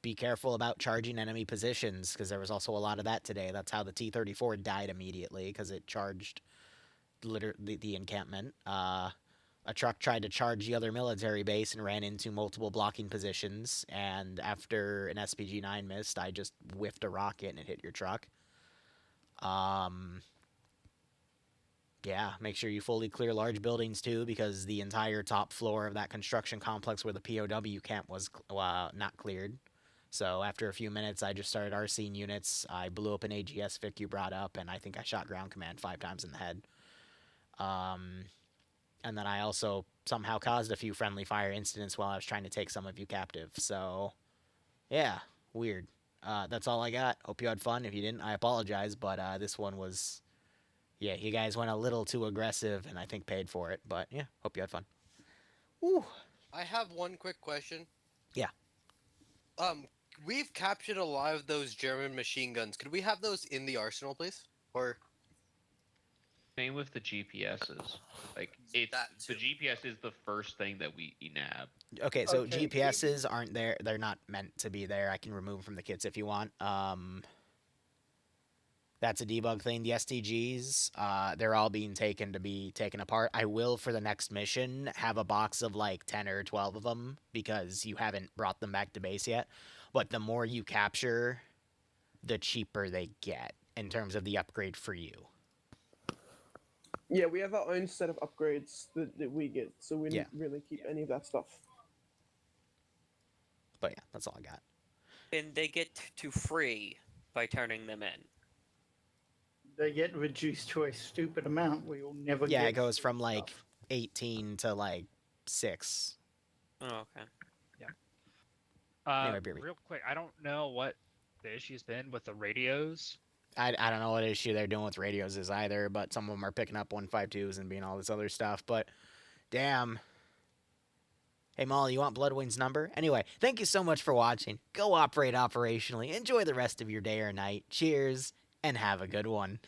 Be careful about charging enemy positions, because there was also a lot of that today. That's how the T-34 died immediately, because it charged the encampment. A truck tried to charge the other military base and ran into multiple blocking positions, and after an SPG-9 missed, I just whiffed a rocket and it hit your truck. Make sure you fully clear large buildings too, because the entire top floor of that construction complex where the POW camp was not cleared. So after a few minutes, I just started RCing units. I blew up an AGS Vic you brought up, and I think I shot ground command 5 times in the head. And then I also somehow caused a few friendly fire incidents while I was trying to take some of you captive. So, yeah, weird. That's all I got. Hope you had fun. If you didn't, I apologize, but this one was... Yeah, you guys went a little too aggressive, and I think paid for it. But, yeah, hope you had fun. Woo. I have one quick question. Yeah. We've captured a lot of those German machine guns. Could we have those in the arsenal, please? Or... Same with the GPSs. Like, the GPS is the first thing that we nab. Okay, so GPSs aren't there. They're not meant to be there. I can remove them from the kits if you want. That's a debug thing. The STGs, they're all being taken to be taken apart. I will, for the next mission, have a box of like 10 or 12 of them, because you haven't brought them back to base yet. But the more you capture, the cheaper they get in terms of the upgrade for you. Yeah, we have our own set of upgrades that we get, so we don't really keep any of that stuff. But yeah, that's all I got. And they get to free by turning them in. They get reduced to a stupid amount. We will never get... Yeah, it goes from like 18 to like 6. Oh, okay. Yeah. Real quick, I don't know what the issue's been with the radios. I don't know what issue they're doing with radios is either, but some of them are picking up 152s and being all this other stuff, but damn. Hey, Molly, you want Bloodwing's number? Anyway, thank you so much for watching. Go operate operationally. Enjoy the rest of your day or night. Cheers, and have a good one.